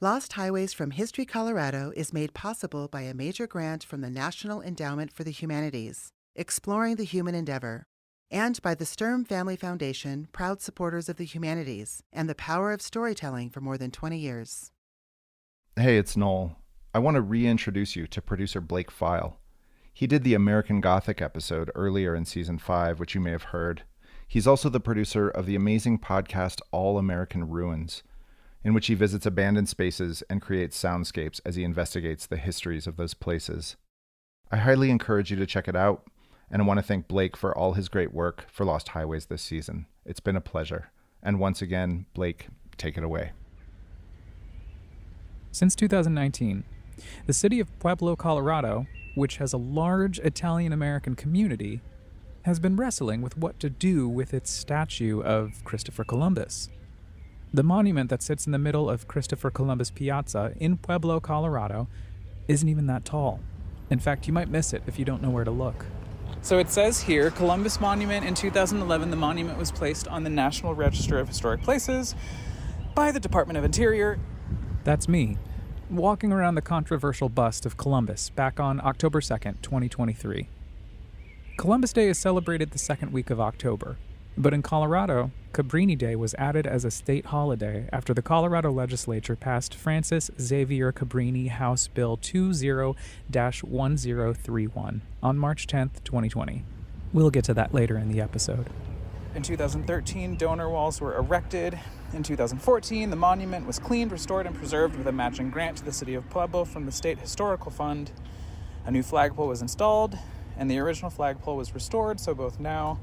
Lost Highways from History Colorado is made possible by a major grant from the National Endowment for the Humanities, Exploring the Human Endeavor, and by the Sturm Family Foundation, proud supporters of the humanities and the power of storytelling for more than 20 years. Hey, it's Noel. I want to reintroduce you to producer Blake File. He did the American Gothic episode earlier in Season 5, which you may have heard. He's also the producer of the amazing podcast All American Ruins, in which he visits abandoned spaces and creates soundscapes as he investigates the histories of those places. I highly encourage you to check it out, and I want to thank Blake for all his great work for Lost Highways this season. It's been a pleasure. And once again, Blake, take it away. Since 2019, the city of Pueblo, Colorado, which has a large Italian-American community, has been wrestling with what to do with its statue of Christopher Columbus. The monument that sits in the middle of Christopher Columbus Piazza in Pueblo, Colorado, isn't even that tall. In fact, you might miss it if you don't know where to look. So it says here, Columbus Monument in 2011, the monument was placed on the National Register of Historic Places by the Department of Interior. That's me, walking around the controversial bust of Columbus back on October 2nd, 2023. Columbus Day is celebrated the second week of October, but in Colorado, Cabrini Day was added as a state holiday after the Colorado legislature passed Francis Xavier Cabrini House Bill 20-1031 on March 10, 2020. We'll get to that later in the episode. In 2013, donor walls were erected. In 2014, the monument was cleaned, restored, and preserved with a matching grant to the city of Pueblo from the State Historical Fund. A new flagpole was installed, and the original flagpole was restored, so both now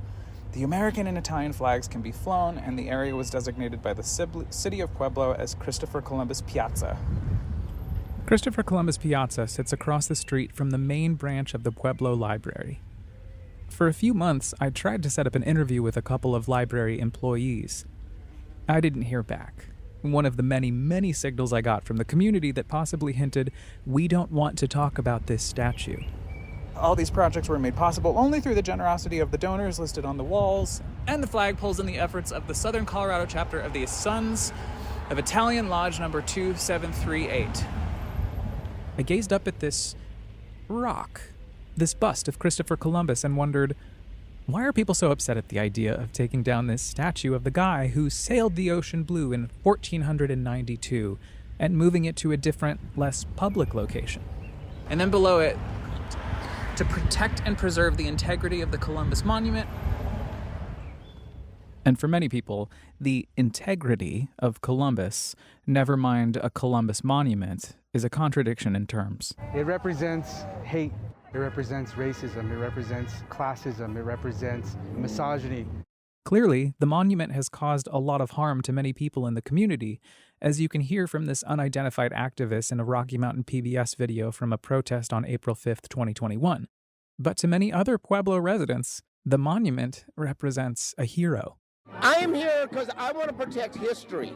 the American and Italian flags can be flown, and the area was designated by the city of Pueblo as Christopher Columbus Piazza. Christopher Columbus Piazza sits across the street from the main branch of the Pueblo Library. For a few months, I tried to set up an interview with a couple of library employees. I didn't hear back. One of the many, many signals I got from the community that possibly hinted, we don't want to talk about this statue. All these projects were made possible only through the generosity of the donors listed on the walls and the flagpoles and the efforts of the Southern Colorado chapter of the Sons of Italian Lodge number 2738. I gazed up at this rock, this bust of Christopher Columbus, and wondered, why are people so upset at the idea of taking down this statue of the guy who sailed the ocean blue in 1492 and moving it to a different, less public location? And then below it, to protect and preserve the integrity of the Columbus Monument. And for many people, the integrity of Columbus, never mind a Columbus monument, is a contradiction in terms. It represents hate, it represents racism, it represents classism, it represents misogyny. Clearly, the monument has caused a lot of harm to many people in the community, as you can hear from this unidentified activist in a Rocky Mountain PBS video from a protest on April 5th, 2021. But to many other Pueblo residents, the monument represents a hero. I am here because I want to protect history.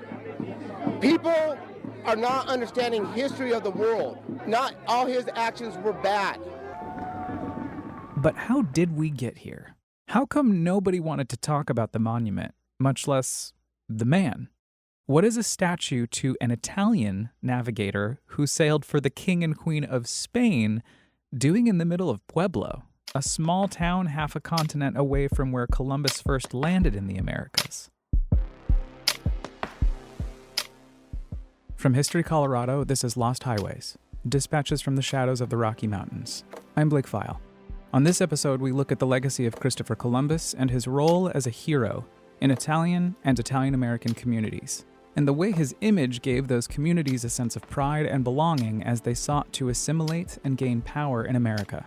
People are not understanding history of the world. Not all his actions were bad. But how did we get here? How come nobody wanted to talk about the monument, much less the man? What is a statue to an Italian navigator who sailed for the King and Queen of Spain doing in the middle of Pueblo, a small town half a continent away from where Columbus first landed in the Americas? From History Colorado, this is Lost Highways, dispatches from the shadows of the Rocky Mountains. I'm Blake File. On this episode, we look at the legacy of Christopher Columbus and his role as a hero in Italian and Italian-American communities, and the way his image gave those communities a sense of pride and belonging as they sought to assimilate and gain power in America.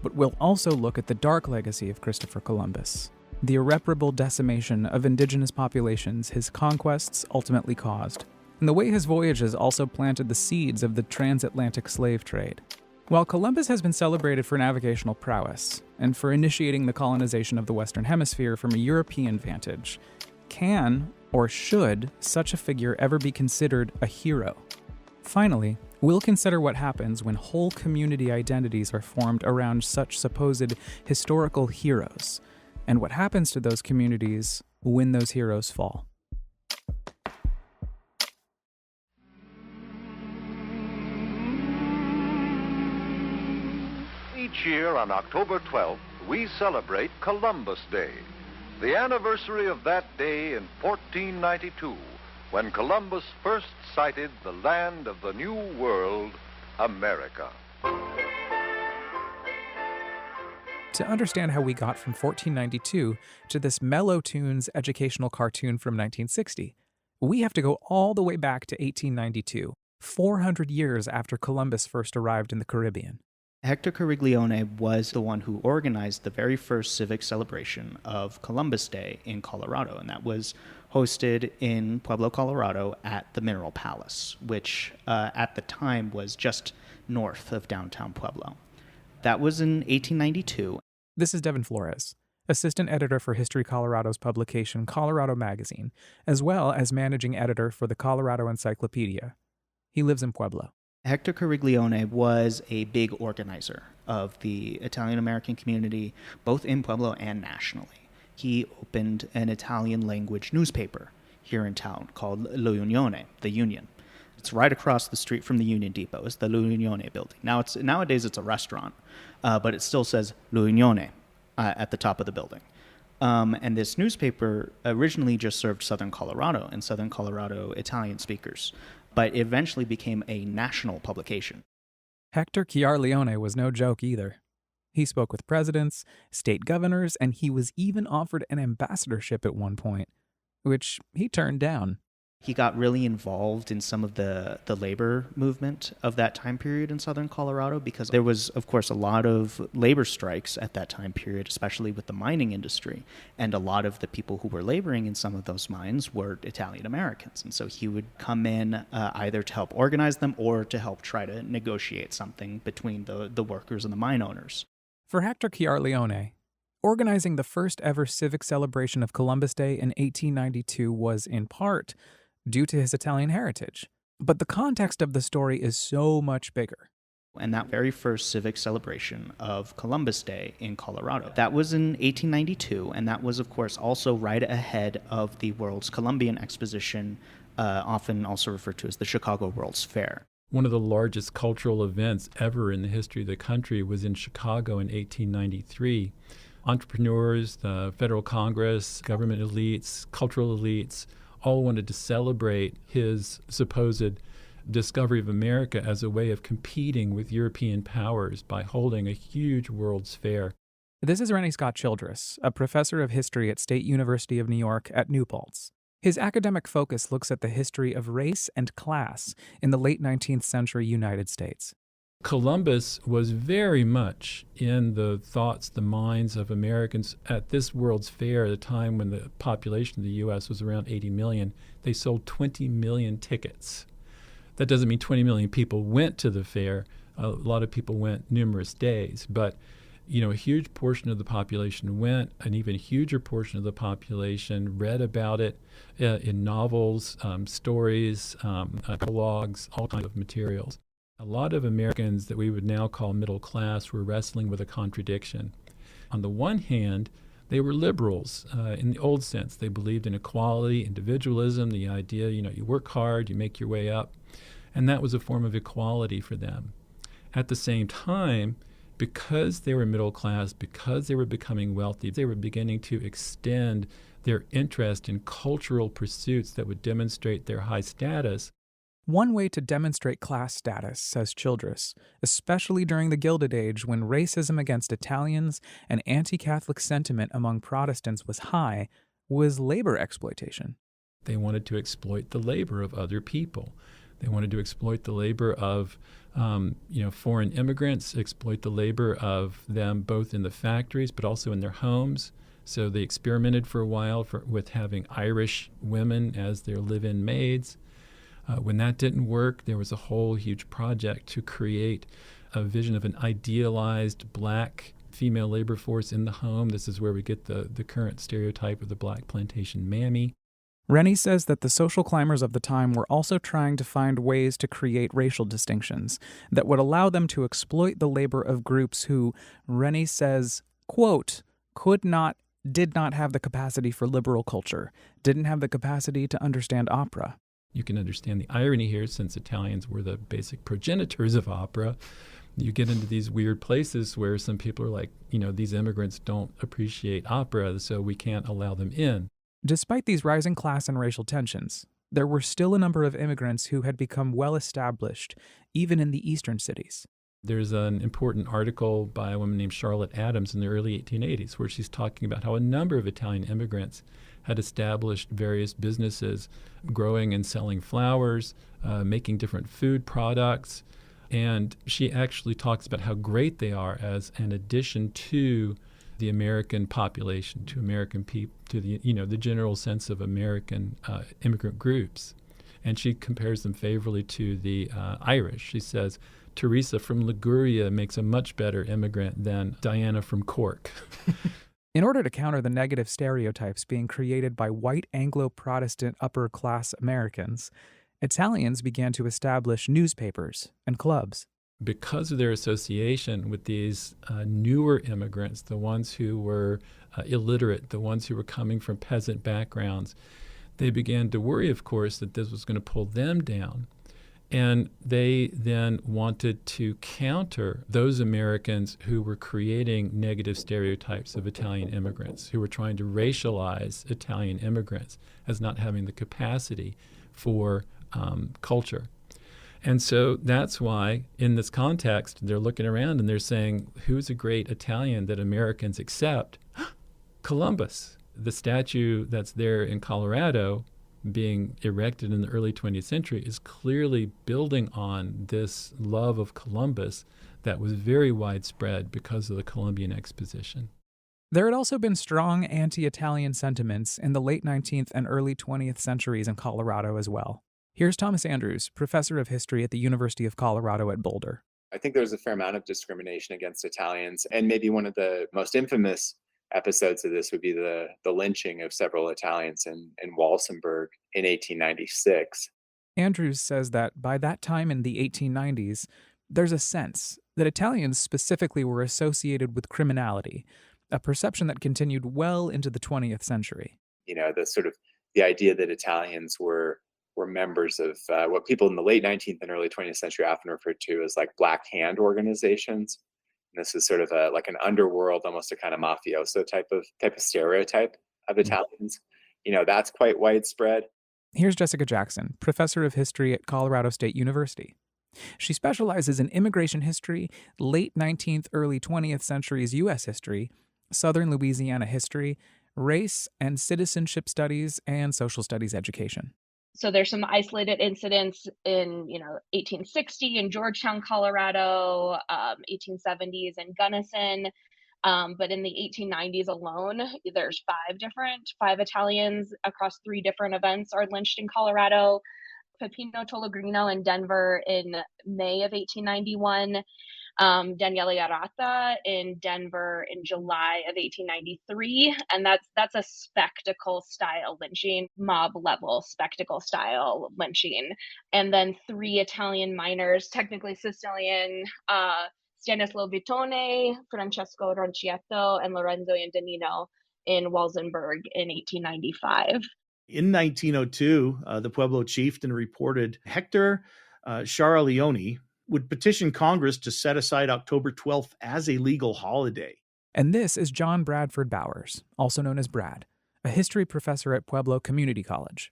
But we'll also look at the dark legacy of Christopher Columbus, the irreparable decimation of indigenous populations his conquests ultimately caused, and the way his voyages also planted the seeds of the transatlantic slave trade. While Columbus has been celebrated for navigational prowess and for initiating the colonization of the Western Hemisphere from a European vantage, can or should such a figure ever be considered a hero? Finally, we'll consider what happens when whole community identities are formed around such supposed historical heroes, and what happens to those communities when those heroes fall. Each year on October 12th, we celebrate Columbus Day, the anniversary of that day in 1492, when Columbus first sighted the land of the New World, America. To understand how we got from 1492 to this Mellow Tunes educational cartoon from 1960, we have to go all the way back to 1892, 400 years after Columbus first arrived in the Caribbean. Hector Cariglione was the one who organized the very first civic celebration of Columbus Day in Colorado, and that was hosted in Pueblo, Colorado at the Mineral Palace, which at the time was just north of downtown Pueblo. That was in 1892. This is Devin Flores, assistant editor for History Colorado's publication Colorado Magazine, as well as managing editor for the Colorado Encyclopedia. He lives in Pueblo. Hector Cariglione was a big organizer of the Italian-American community, both in Pueblo and nationally. He opened an Italian-language newspaper here in town called L'Unione, the Union. It's right across the street from the Union Depot. It's the L'Unione building. Nowadays it's a restaurant, but it still says L'Unione at the top of the building. And this newspaper originally just served Southern Colorado and Southern Colorado Italian speakers, but eventually became a national publication. Hector Chiarleone was no joke either. He spoke with presidents, state governors, and he was even offered an ambassadorship at one point, which he turned down. He got really involved in some of the labor movement of that time period in Southern Colorado because there was, of course, a lot of labor strikes at that time period, especially with the mining industry. And a lot of the people who were laboring in some of those mines were Italian Americans. And so he would come in either to help organize them or to help try to negotiate something between the workers and the mine owners. For Hector Chiarleone, organizing the first ever civic celebration of Columbus Day in 1892 was, in part, due to his Italian heritage. But the context of the story is so much bigger. And that very first civic celebration of Columbus Day in Colorado, that was in 1892, and that was, of course, also right ahead of the World's Columbian Exposition, often also referred to as the Chicago World's Fair. One of the largest cultural events ever in the history of the country was in Chicago in 1893. Entrepreneurs, the federal Congress, government elites, cultural elites, all wanted to celebrate his supposed discovery of America as a way of competing with European powers by holding a huge World's Fair. This is Rennie Scott Childress, a professor of history at State University of New York at New Paltz. His academic focus looks at the history of race and class in the late 19th century United States. Columbus was very much in the thoughts, the minds of Americans at this World's Fair at a time when the population of the U.S. was around 80 million. They sold 20 million tickets. That doesn't mean 20 million people went to the fair. A lot of people went numerous days, but a huge portion of the population went. An even huger portion of the population read about it in novels, stories, blogs, all kinds of materials. A lot of Americans that we would now call middle class were wrestling with a contradiction. On the one hand, they were liberals in the old sense. They believed in equality, individualism, the idea, you work hard, you make your way up. And that was a form of equality for them. At the same time, because they were middle class, because they were becoming wealthy, they were beginning to extend their interest in cultural pursuits that would demonstrate their high status. One way to demonstrate class status, says Childress, especially during the Gilded Age when racism against Italians and anti-Catholic sentiment among Protestants was high, was labor exploitation. They wanted to exploit the labor of other people. They wanted to exploit the labor of foreign immigrants, exploit the labor of them both in the factories but also in their homes. So they experimented for a while with having Irish women as their live-in maids. When that didn't work, there was a whole huge project to create a vision of an idealized black female labor force in the home. This is where we get the current stereotype of the black plantation mammy. Rennie says that the social climbers of the time were also trying to find ways to create racial distinctions that would allow them to exploit the labor of groups who, Rennie says, quote, did not have the capacity for liberal culture, didn't have the capacity to understand opera. You can understand the irony here, since Italians were the basic progenitors of opera. You get into these weird places where some people are like, these immigrants don't appreciate opera, so we can't allow them in. Despite these rising class and racial tensions, there were still a number of immigrants who had become well established, even in the eastern cities. There's an important article by a woman named Charlotte Adams in the early 1880s where she's talking about how a number of Italian immigrants had established various businesses, growing and selling flowers, making different food products. And she actually talks about how great they are as an addition to the American population, to American people, to the general sense of American immigrant groups. And she compares them favorably to the Irish. She says, Teresa from Liguria makes a much better immigrant than Diana from Cork. In order to counter the negative stereotypes being created by white Anglo-Protestant upper-class Americans, Italians began to establish newspapers and clubs. Because of their association with these newer immigrants, the ones who were illiterate, the ones who were coming from peasant backgrounds, they began to worry, of course, that this was going to pull them down. And they then wanted to counter those Americans who were creating negative stereotypes of Italian immigrants, who were trying to racialize Italian immigrants as not having the capacity for culture. And so that's why, in this context, they're looking around and they're saying, who's a great Italian that Americans accept? Columbus. The statue that's there in Colorado being erected in the early 20th century is clearly building on this love of Columbus that was very widespread because of the Columbian Exposition. There had also been strong anti-Italian sentiments in the late 19th and early 20th centuries in Colorado as well. Here's Thomas Andrews, professor of history at the University of Colorado at Boulder. I think there's a fair amount of discrimination against Italians, and maybe one of the most infamous episodes of this would be the lynching of several Italians in Walsenburg in 1896. Andrews says that by that time in the 1890s, there's a sense that Italians specifically were associated with criminality, a perception that continued well into the 20th century. The idea that Italians were members of what people in the late 19th and early 20th century often referred to as like Black Hand organizations. And this is sort of like an underworld, almost a kind of mafioso type of stereotype of Italians. That's quite widespread. Here's Jessica Jackson, professor of history at Colorado State University. She specializes in immigration history, late 19th, early 20th centuries U.S. history, Southern Louisiana history, race and citizenship studies, and social studies education. So there's some isolated incidents in, 1860 in Georgetown, Colorado, 1870s in Gunnison. But in the 1890s alone, there's five Italians across 3 different events are lynched in Colorado. Peppino Tologrino in Denver in May of 1891. Daniele Arata in Denver in July of 1893, and that's a spectacle style lynching, mob level spectacle style lynching. And then 3 Italian miners, technically Sicilian, Stanislao Vitone, Francesco Roncietto, and Lorenzo Antonino in Walsenburg in 1895. In 1902, the Pueblo chieftain reported Hector Sciarra-Leone would petition Congress to set aside October 12th as a legal holiday. And this is John Bradford Bowers, also known as Brad, a history professor at Pueblo Community College.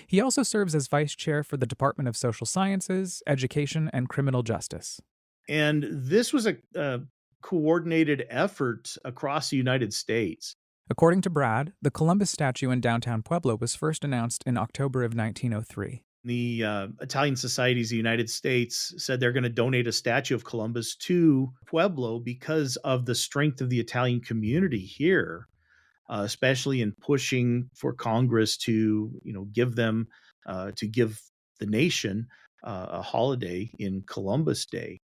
He also serves as vice chair for the Department of Social Sciences, Education, and Criminal Justice. And this was a coordinated effort across the United States. According to Brad, the Columbus statue in downtown Pueblo was first announced in October of 1903. The Italian Societies of the United States said they're going to donate a statue of Columbus to Pueblo because of the strength of the Italian community here, especially in pushing for Congress to, give them, to give the nation a holiday in Columbus Day.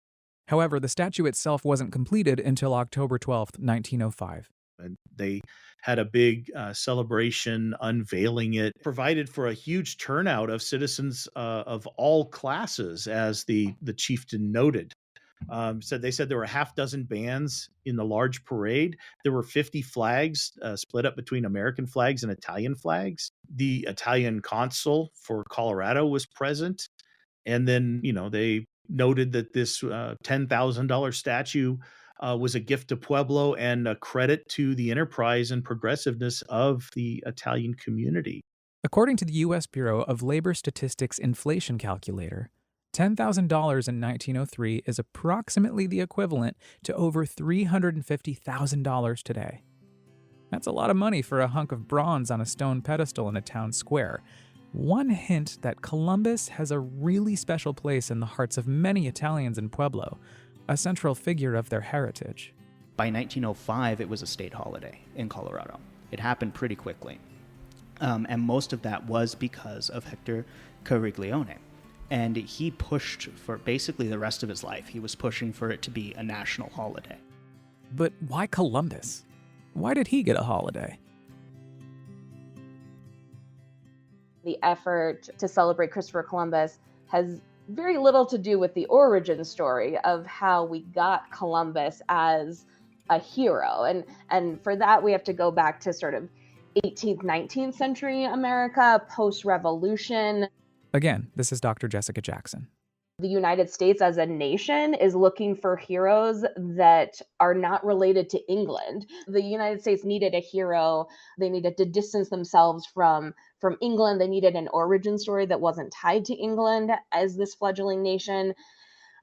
However, the statue itself wasn't completed until October 12th, 1905. And they had a big celebration unveiling it, provided for a huge turnout of citizens of all classes, as the chieftain noted. They said there were 6 bands in the large parade. There were 50 flags split up between American flags and Italian flags. The Italian consul for Colorado was present. And then, they noted that this $10,000 statue was a gift to Pueblo and a credit to the enterprise and progressiveness of the Italian community. According to the U.S. Bureau of Labor Statistics inflation calculator, $10,000 in 1903 is approximately the equivalent to over $350,000 today. That's a lot of money for a hunk of bronze on a stone pedestal in a town square. One hint that Columbus has a really special place in the hearts of many Italians in Pueblo, a central figure of their heritage. By 1905, it was a state holiday in Colorado. It happened pretty quickly. And most of that was because of Hector Cariglione. And he pushed for basically the rest of his life. He was pushing for it to be a national holiday. But why Columbus? Why did he get a holiday? The effort to celebrate Christopher Columbus has very little to do with the origin story of how we got Columbus as a hero. And for that, we have to go back to sort of 18th, 19th century America, post-revolution. Again, this is Dr. Jessica Jackson. The United States as a nation is looking for heroes that are not related to England. The United States needed a hero. They needed to distance themselves from England. They needed an origin story that wasn't tied to England as this fledgling nation.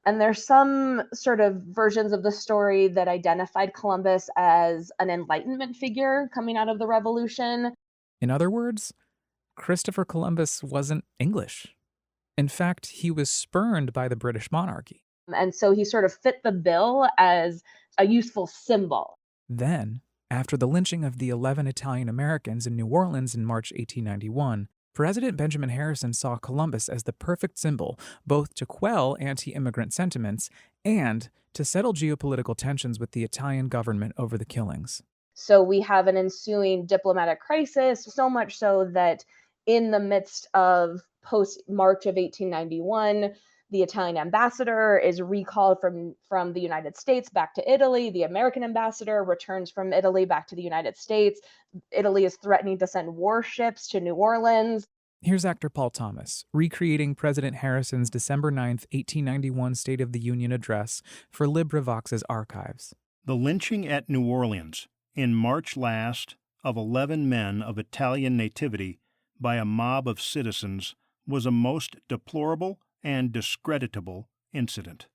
And there's some sort of versions of the story that identified Columbus as an Enlightenment figure coming out of the Revolution. In other words, Christopher Columbus wasn't English. In fact, he was spurned by the British monarchy. And so he sort of fit the bill as a useful symbol. Then, after the lynching of the 11 Italian Americans in New Orleans in March 1891, President Benjamin Harrison saw Columbus as the perfect symbol, both to quell anti-immigrant sentiments and to settle geopolitical tensions with the Italian government over the killings. So we have an ensuing diplomatic crisis, so much so that in the midst of post-March of 1891, the Italian ambassador is recalled from the United States back to Italy. The American ambassador returns from Italy back to the United States. Italy is threatening to send warships to New Orleans. Here's actor Paul Thomas, recreating President Harrison's December 9th, 1891 State of the Union address for LibriVox's archives. The lynching at New Orleans in March last of 11 men of Italian nativity by a mob of citizens was a most deplorable and discreditable incident.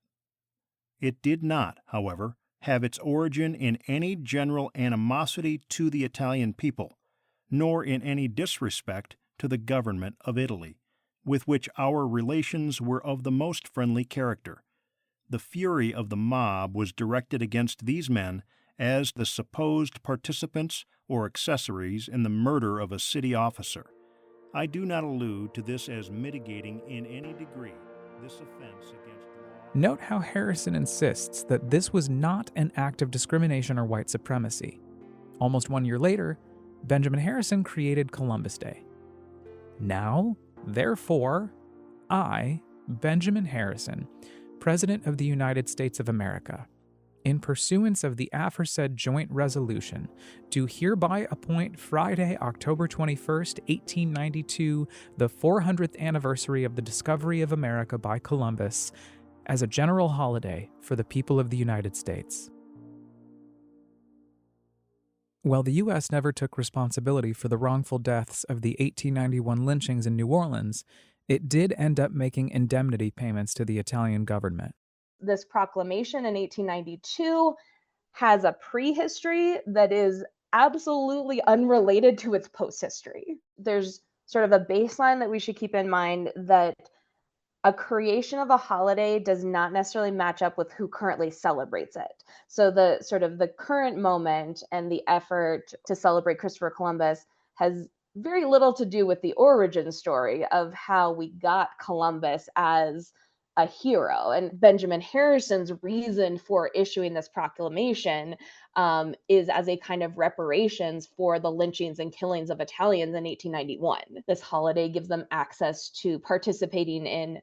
It did not, however, have its origin in any general animosity to the Italian people, nor in any disrespect to the government of Italy, with which our relations were of the most friendly character. The fury of the mob was directed against these men as the supposed participants or accessories in the murder of a city officer. I do not allude to this as mitigating in any degree this offense against the law. Note how Harrison insists that this was not an act of discrimination or white supremacy. Almost 1 year later, Benjamin Harrison created Columbus Day. Now, therefore, I, Benjamin Harrison, President of the United States of America, in pursuance of the aforesaid joint resolution, do hereby appoint Friday, October 21st, 1892, the 400th anniversary of the discovery of America by Columbus, as a general holiday for the people of the United States. While the U.S. never took responsibility for the wrongful deaths of the 1891 lynchings in New Orleans, it did end up making indemnity payments to the Italian government. This proclamation in 1892 has a prehistory that is absolutely unrelated to its post-history. There's sort of a baseline that we should keep in mind that a creation of a holiday does not necessarily match up with who currently celebrates it. So the sort of the current moment and the effort to celebrate Christopher Columbus has very little to do with the origin story of how we got Columbus as a hero. And Benjamin Harrison's reason for issuing this proclamation is as a kind of reparations for the lynchings and killings of Italians in 1891. This holiday gives them access to participating in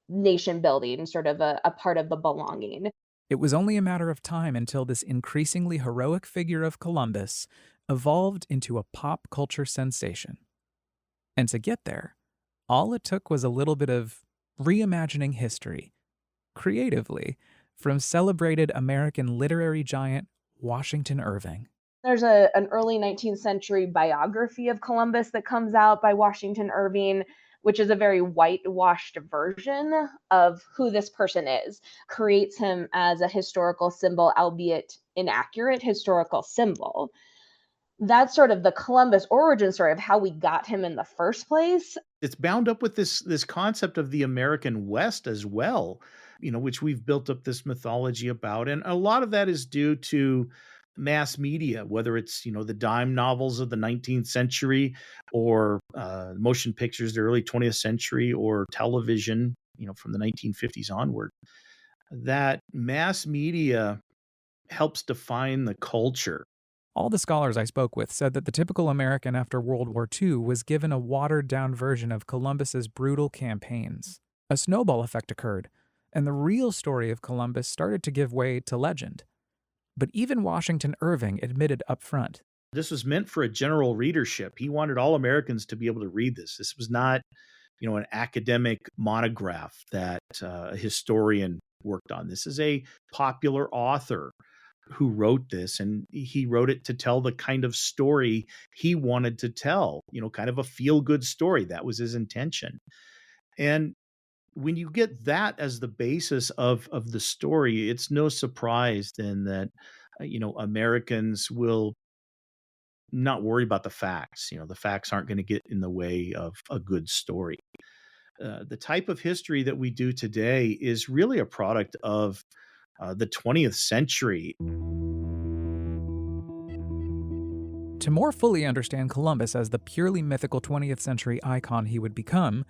nation building, sort of a part of the belonging. It was only a matter of time until this increasingly heroic figure of Columbus evolved into a pop culture sensation. And to get there, all it took was a little bit of reimagining history creatively from celebrated American literary giant Washington Irving. There's an early 19th century biography of Columbus that comes out by Washington Irving, which is a very whitewashed version of who this person is, creates him as a historical symbol, albeit inaccurate historical symbol. That's sort of the Columbus origin story of how we got him in the first place. It's bound up with this concept of the American West as well, which we've built up this mythology about. And a lot of that is due to mass media, whether it's, the dime novels of the 19th century or motion pictures, the early 20th century, or television, from the 1950s onward. That mass media helps define the culture. All the scholars I spoke with said that the typical American after World War II was given a watered-down version of Columbus's brutal campaigns. A snowball effect occurred, and the real story of Columbus started to give way to legend. But even Washington Irving admitted up front. This was meant for a general readership. He wanted all Americans to be able to read this. This was not, an academic monograph that a historian worked on. This is a popular author who wrote this, and he wrote it to tell the kind of story he wanted to tell, kind of a feel-good story. That was his intention. And when you get that as the basis of the story, it's no surprise then that, Americans will not worry about the facts. The facts aren't going to get in the way of a good story. The type of history that we do today is really a product of the 20th century. To more fully understand Columbus as the purely mythical 20th century icon he would become,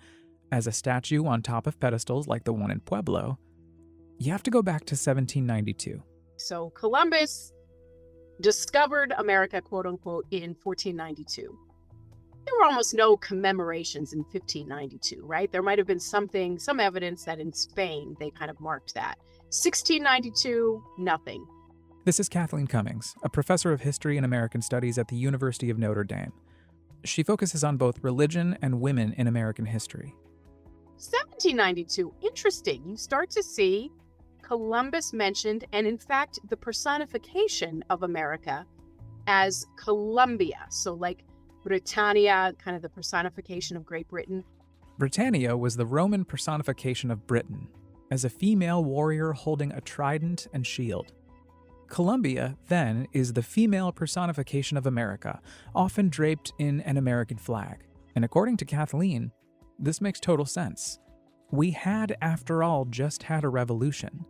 as a statue on top of pedestals like the one in Pueblo, you have to go back to 1792. So Columbus discovered America, quote unquote, in 1492. There were almost no commemorations in 1592, right? There might have been some evidence that in Spain they kind of marked that. 1692, nothing. This is Kathleen Cummings, a professor of history and American studies at the University of Notre Dame. She focuses on both religion and women in American history. 1792, interesting. You start to see Columbus mentioned, and in fact, the personification of America as Columbia. So like Britannia, kind of the personification of Great Britain. Britannia was the Roman personification of Britain, as a female warrior holding a trident and shield. Columbia, then, is the female personification of America, often draped in an American flag. And according to Kathleen, this makes total sense. We had, after all, just had a revolution.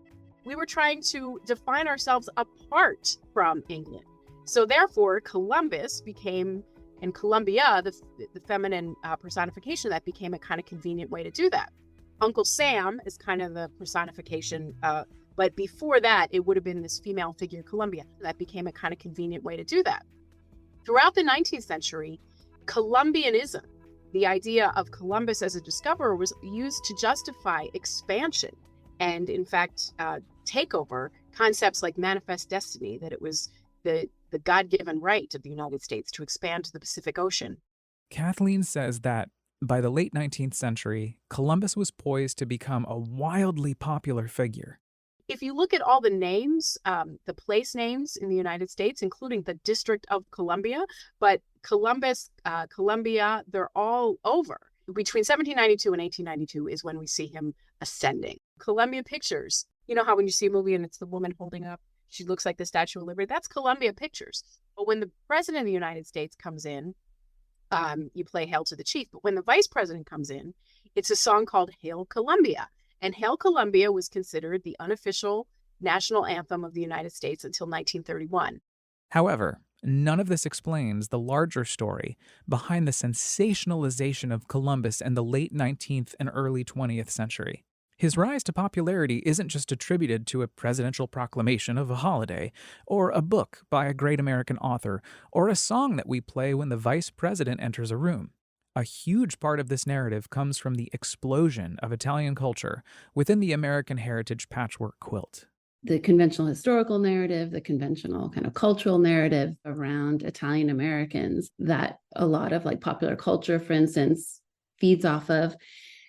We were trying to define ourselves apart from England. So therefore, Columbus became, and Columbia, the feminine personification, that became a kind of convenient way to do that. Uncle Sam is kind of the personification, but before that, it would have been this female figure, Columbia. That became a kind of convenient way to do that. Throughout the 19th century, Columbianism, the idea of Columbus as a discoverer, was used to justify expansion and, in fact, take over concepts like manifest destiny, that it was the God-given right of the United States to expand to the Pacific Ocean. Kathleen says that by the late 19th century, Columbus was poised to become a wildly popular figure. If you look at all the names, the place names in the United States, including the District of Columbia, but Columbus, Columbia, they're all over. Between 1792 and 1892 is when we see him ascending. Columbia Pictures, you know how when you see a movie and it's the woman holding up, she looks like the Statue of Liberty? That's Columbia Pictures. But when the President of the United States comes in, you play Hail to the Chief. But when the Vice President comes in, it's a song called Hail Columbia. And Hail Columbia was considered the unofficial national anthem of the United States until 1931. However, none of this explains the larger story behind the sensationalization of Columbus in the late 19th and early 20th century. His rise to popularity isn't just attributed to a presidential proclamation of a holiday, or a book by a great American author, or a song that we play when the vice president enters a room. A huge part of this narrative comes from the explosion of Italian culture within the American heritage patchwork quilt. The conventional historical narrative, the conventional kind of cultural narrative around Italian Americans that a lot of like popular culture, for instance, feeds off of,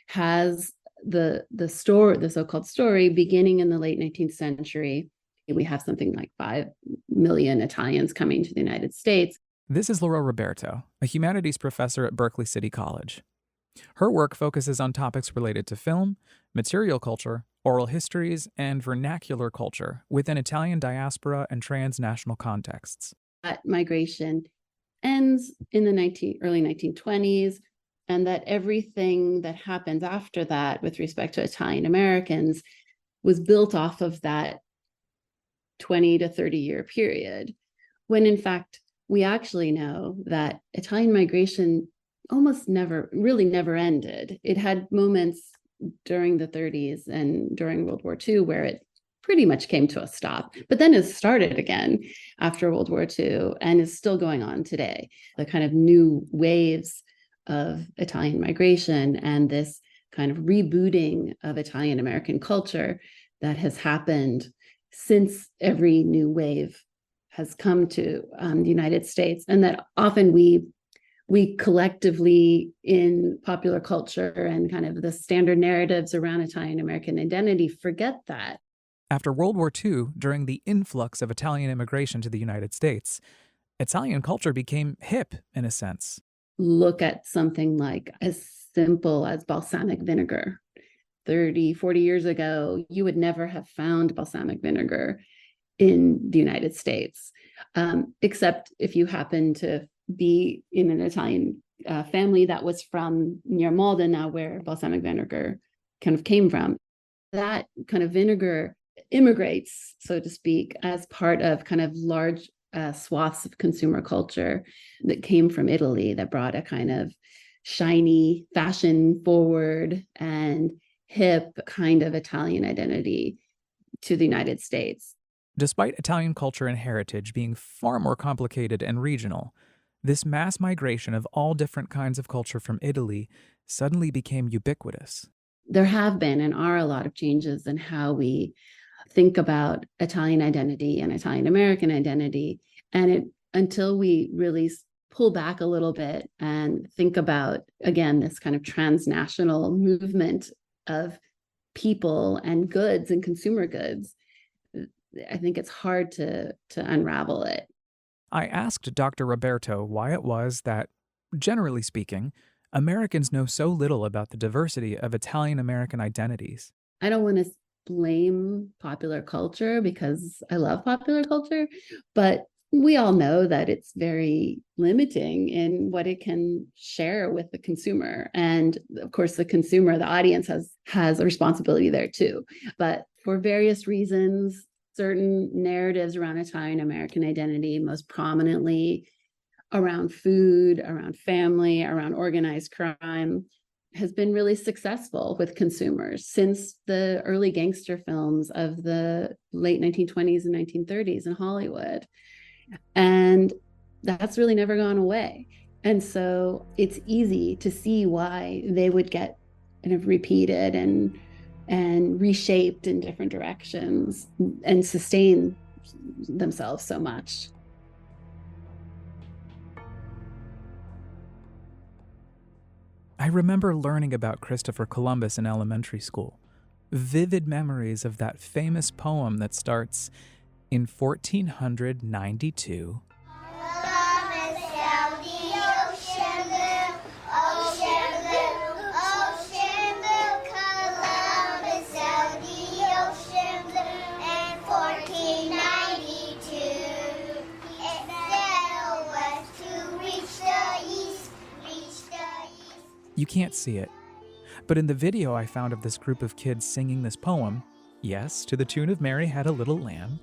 has the story, the so-called story, beginning in the late 19th century. We have something like 5 million Italians coming to the United States. This is Laura Roberto, a humanities professor at Berkeley City College. Her work focuses on topics related to film, material culture, oral histories, and vernacular culture within Italian diaspora and transnational contexts. That migration ends in the early 1920s, and that everything that happens after that with respect to Italian Americans was built off of that 20 to 30 year period, when in fact, we actually know that Italian migration almost never ended. It had moments during the 30s and during World War II where it pretty much came to a stop, but then it started again after World War II and is still going on today. The kind of new waves of Italian migration and this kind of rebooting of Italian American culture that has happened since every new wave has come to the United States, and that often we collectively in popular culture and kind of the standard narratives around Italian American identity forget that. After World War II, during the influx of Italian immigration to the United States, Italian culture became hip in a sense. Look at something like as simple as balsamic vinegar. 30, 40 years ago, you would never have found balsamic vinegar in the United States, except if you happen to be in an Italian family that was from near Modena, where balsamic vinegar kind of came from. That kind of vinegar immigrates, so to speak, as part of kind of large swaths of consumer culture that came from Italy, that brought a kind of shiny, fashion forward and hip kind of Italian identity to the United States. Despite Italian culture and heritage being far more complicated and regional, this mass migration of all different kinds of culture from Italy suddenly became ubiquitous. There have been and are a lot of changes in how we think about Italian identity and Italian American identity. And until we really pull back a little bit and think about, again, this kind of transnational movement of people and goods and consumer goods, I think it's hard to unravel it. I asked Dr. Roberto why it was that, generally speaking, Americans know so little about the diversity of Italian American identities. I don't want to blame popular culture because I love popular culture, but we all know that it's very limiting in what it can share with the consumer. And of course, the consumer, the audience has a responsibility there too. But for various reasons, certain narratives around Italian American identity, most prominently around food, around family, around organized crime, has been really successful with consumers since the early gangster films of the late 1920s and 1930s in Hollywood. And that's really never gone away. And so it's easy to see why they would get kind of repeated and reshaped in different directions and sustain themselves so much. I remember learning about Christopher Columbus in elementary school. Vivid memories of that famous poem that starts, "In 1492, You can't see it, but in the video I found of this group of kids singing this poem, yes, to the tune of Mary Had a Little Lamb,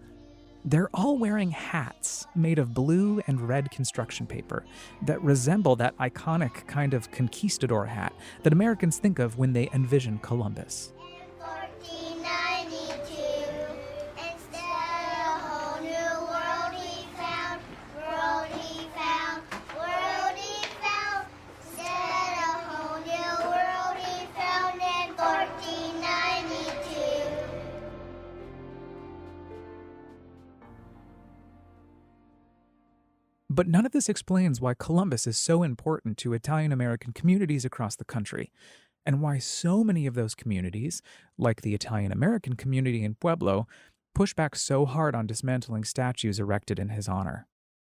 they're all wearing hats made of blue and red construction paper that resemble that iconic kind of conquistador hat that Americans think of when they envision Columbus. But none of this explains why Columbus is so important to Italian American communities across the country. and why so many of those communities, like the Italian American community in Pueblo, push back so hard on dismantling statues erected in his honor.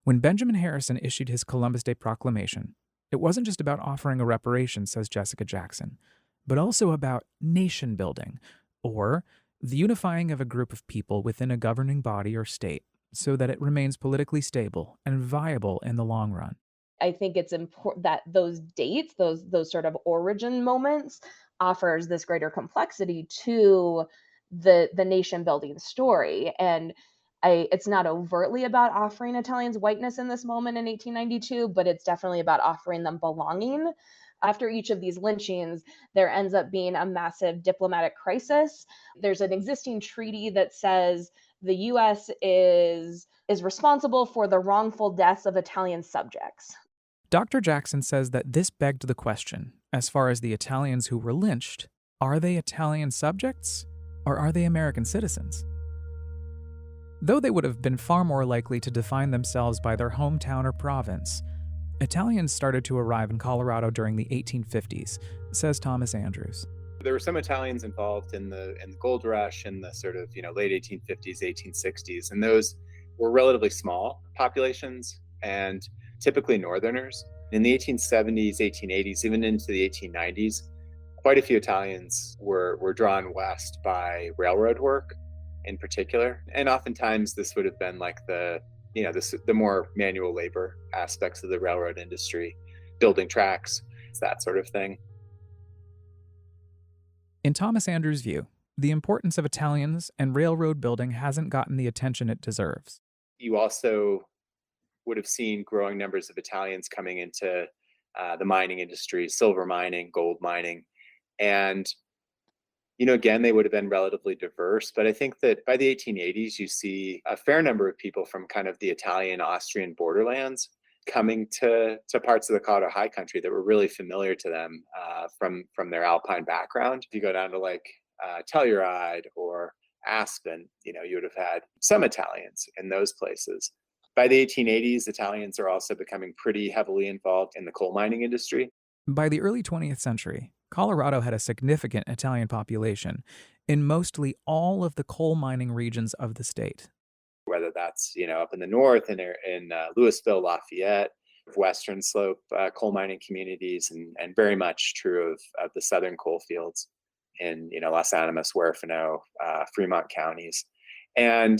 When Benjamin Harrison issued his Columbus Day Proclamation, it wasn't just about offering a reparation, says Jessica Jackson, but also about nation building, or the unifying of a group of people within a governing body or state so that it remains politically stable and viable in the long run. I think it's important that those dates, those sort of origin moments, offers this greater complexity to the nation building story. And it's not overtly about offering Italians whiteness in this moment in 1892, but it's definitely about offering them belonging. After each of these lynchings, there ends up being a massive diplomatic crisis. There's an existing treaty that says the US is responsible for the wrongful deaths of Italian subjects. Dr. Jackson says that this begged the question, as far as the Italians who were lynched, are they Italian subjects or are they American citizens? Though they would have been far more likely to define themselves by their hometown or province, Italians started to arrive in Colorado during the 1850s, says Thomas Andrews. There were some Italians involved in the gold rush in the sort of late 1850s, 1860s, and those were relatively small populations and typically Northerners. In the 1870s, 1880s, even into the 1890s, quite a few Italians were drawn west by railroad work in particular. And oftentimes this would have been like the more manual labor aspects of the railroad industry, building tracks, that sort of thing. In Thomas Andrews' view, the importance of Italians and railroad building hasn't gotten the attention it deserves. You also would have seen growing numbers of Italians coming into the mining industry, silver mining, gold mining. And, again, they would have been relatively diverse. But I think that by the 1880s, you see a fair number of people from kind of the Italian-Austrian borderlands coming to parts of the Colorado High Country that were really familiar to them from their Alpine background. If you go down to like Telluride or Aspen, you would have had some Italians in those places. By the 1880s, Italians are also becoming pretty heavily involved in the coal mining industry. By the early 20th century, Colorado had a significant Italian population in mostly all of the coal mining regions of the state. Whether that's, up in the north in Louisville, Lafayette, Western Slope coal mining communities, and very much true of the southern coal fields in, Los Animas, Huerfano, Fremont counties. And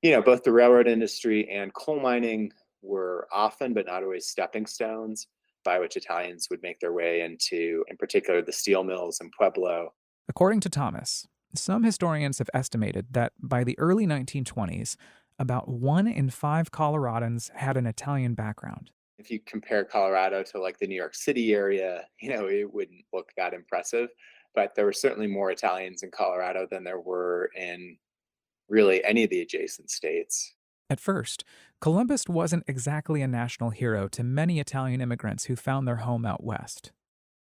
both the railroad industry and coal mining were often, but not always, stepping stones by which Italians would make their way into, in particular, the steel mills in Pueblo. According to Thomas, some historians have estimated that by the early 1920s, about 1 in 5 Coloradans had an Italian background. If you compare Colorado to like the New York City area, it wouldn't look that impressive. But there were certainly more Italians in Colorado than there were in really any of the adjacent states. At first, Columbus wasn't exactly a national hero to many Italian immigrants who found their home out west.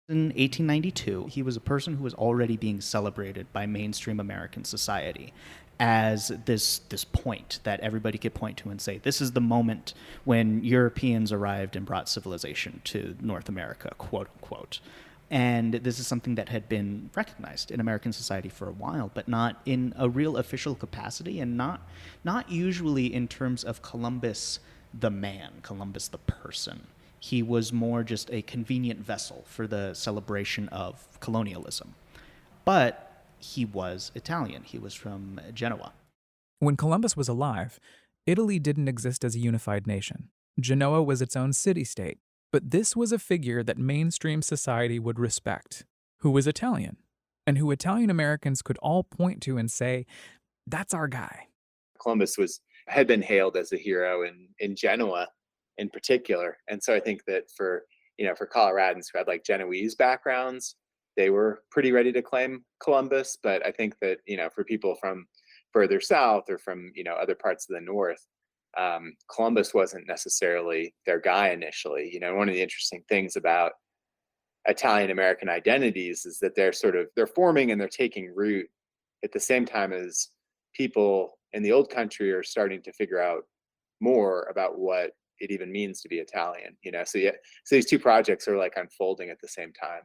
In 1892, he was a person who was already being celebrated by mainstream American society as this point that everybody could point to and say, this is the moment when Europeans arrived and brought civilization to North America, quote unquote. And this is something that had been recognized in American society for a while, but not in a real official capacity, and not usually in terms of Columbus the man, Columbus the person. He was more just a convenient vessel for the celebration of colonialism. But he was Italian. He was from Genoa. When Columbus was alive, Italy didn't exist as a unified nation. Genoa was its own city-state. But this was a figure that mainstream society would respect, who was Italian, and who Italian Americans could all point to and say, that's our guy. Columbus had been hailed as a hero in Genoa in particular. And so I think that for Coloradans who had like Genoese backgrounds, they were pretty ready to claim Columbus. But I think that, for people from further south or from, other parts of the north, Columbus wasn't necessarily their guy initially. One of the interesting things about Italian American identities is that they're forming and they're taking root at the same time as people in the old country are starting to figure out more about what it even means to be Italian. So these two projects are like unfolding at the same time.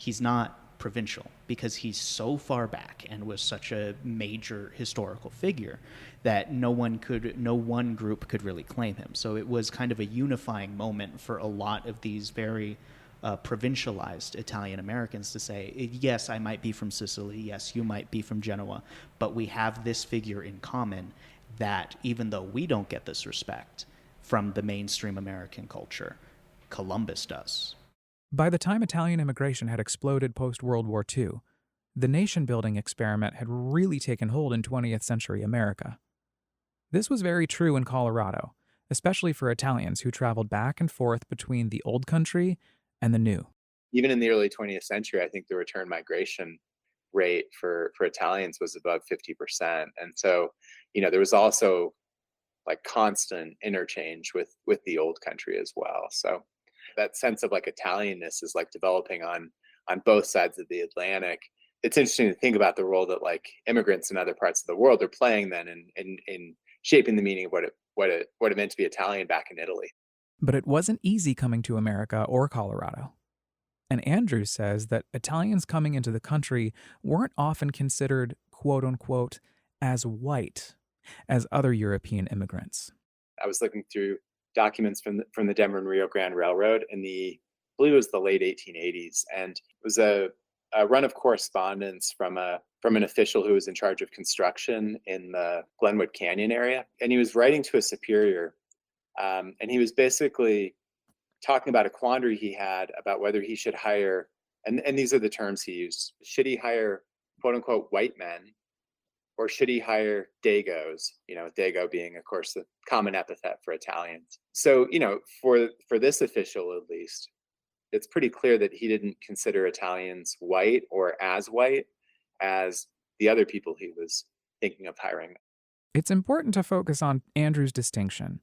He's not provincial because he's so far back and was such a major historical figure that no one group could really claim him. So it was kind of a unifying moment for a lot of these very provincialized Italian Americans to say, yes, I might be from Sicily, yes, you might be from Genoa, but we have this figure in common that even though we don't get this respect from the mainstream American culture, Columbus does. By the time Italian immigration had exploded post-World War II, the nation-building experiment had really taken hold in 20th century America. This was very true in Colorado, especially for Italians who traveled back and forth between the old country and the new. Even in the early 20th century, I think the return migration rate for Italians was above 50%. And so, there was also like constant interchange with the old country as well. So that sense of like Italianness is like developing on both sides of the Atlantic. It's interesting to think about the role that like immigrants in other parts of the world are playing then in shaping the meaning of what it meant to be Italian back in Italy. But it wasn't easy coming to America or Colorado. And Andrew says that Italians coming into the country weren't often considered, quote unquote, as white as other European immigrants. I was looking through documents from the Denver and Rio Grande Railroad in I believe it was the late 1880s, and it was a run of correspondence from an official who was in charge of construction in the Glenwood Canyon area, and he was writing to a superior, and he was basically talking about a quandary he had about whether he should hire, and these are the terms he used, should he hire quote unquote white men, or should he hire Dagos, Dago being, of course, the common epithet for Italians. So, for this official, at least, it's pretty clear that he didn't consider Italians white or as white as the other people he was thinking of hiring. It's important to focus on Andrew's distinction,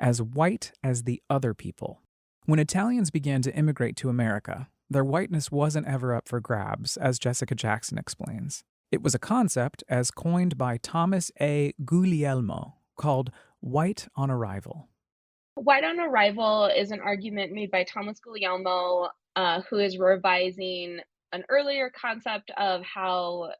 as white as the other people. When Italians began to immigrate to America, their whiteness wasn't ever up for grabs, as Jessica Jackson explains. It was a concept as coined by Thomas A. Guglielmo called white on arrival. White on arrival is an argument made by Thomas Guglielmo, who is revising an earlier concept of how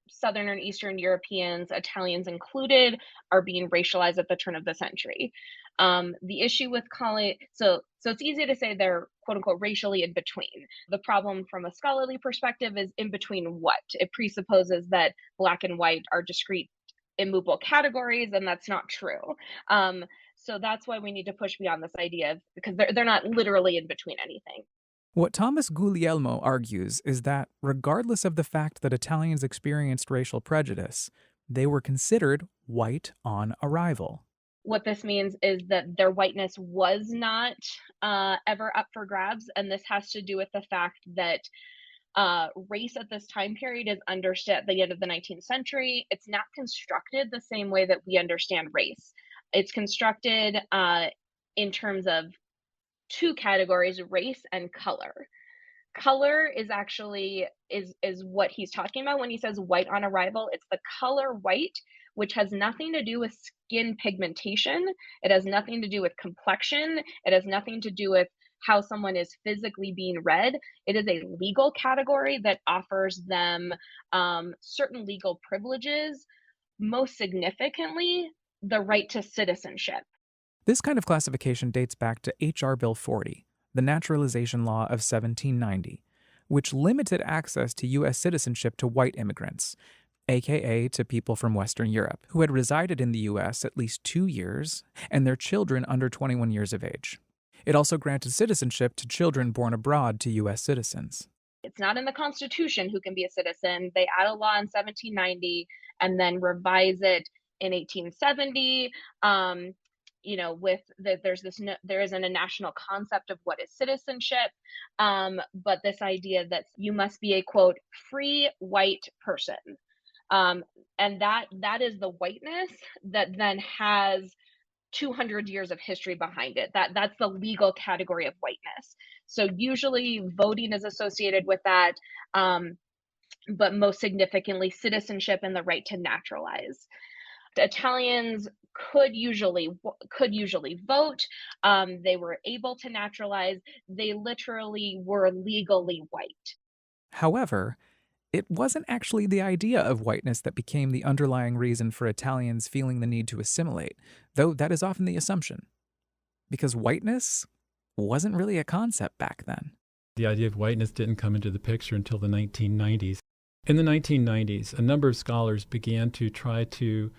Southern and Eastern Europeans, Italians included, are being racialized at the turn of the century. The issue with calling, so it's easy to say they're quote unquote racially in between. The problem from a scholarly perspective is in between what? It presupposes that Black and white are discrete, immovable categories, and that's not true. So that's why we need to push beyond this idea of, because they're not literally in between anything. What Thomas Guglielmo argues is that regardless of the fact that Italians experienced racial prejudice, they were considered white on arrival. What this means is that their whiteness was not ever up for grabs, and this has to do with the fact that race at this time period is understood at the end of the 19th century. It's not constructed the same way that we understand race. It's constructed in terms of two categories, race and color. Color is actually is what he's talking about when he says white on arrival. It's the color white, which has nothing to do with skin pigmentation. It has nothing to do with complexion. It has nothing to do with how someone is physically being read. It is a legal category that offers them certain legal privileges, most significantly, the right to citizenship. This kind of classification dates back to H.R. Bill 40, the Naturalization Law of 1790, which limited access to U.S. citizenship to white immigrants, aka to people from Western Europe, who had resided in the U.S. at least 2 years and their children under 21 years of age. It also granted citizenship to children born abroad to U.S. citizens. It's not in the Constitution who can be a citizen. They add a law in 1790 and then revise it in 1870. There isn't a national concept of what is citizenship, but this idea that you must be a quote free white person, and that is the whiteness that then has 200 years of history behind it. That's the legal category of whiteness. So usually voting is associated with that, but most significantly citizenship and the right to naturalize. The Italians could usually vote. They were able to naturalize. They literally were legally white. However, it wasn't actually the idea of whiteness that became the underlying reason for Italians feeling the need to assimilate, though that is often the assumption. Because whiteness wasn't really a concept back then. The idea of whiteness didn't come into the picture until the 1990s. In the 1990s, a number of scholars began to try to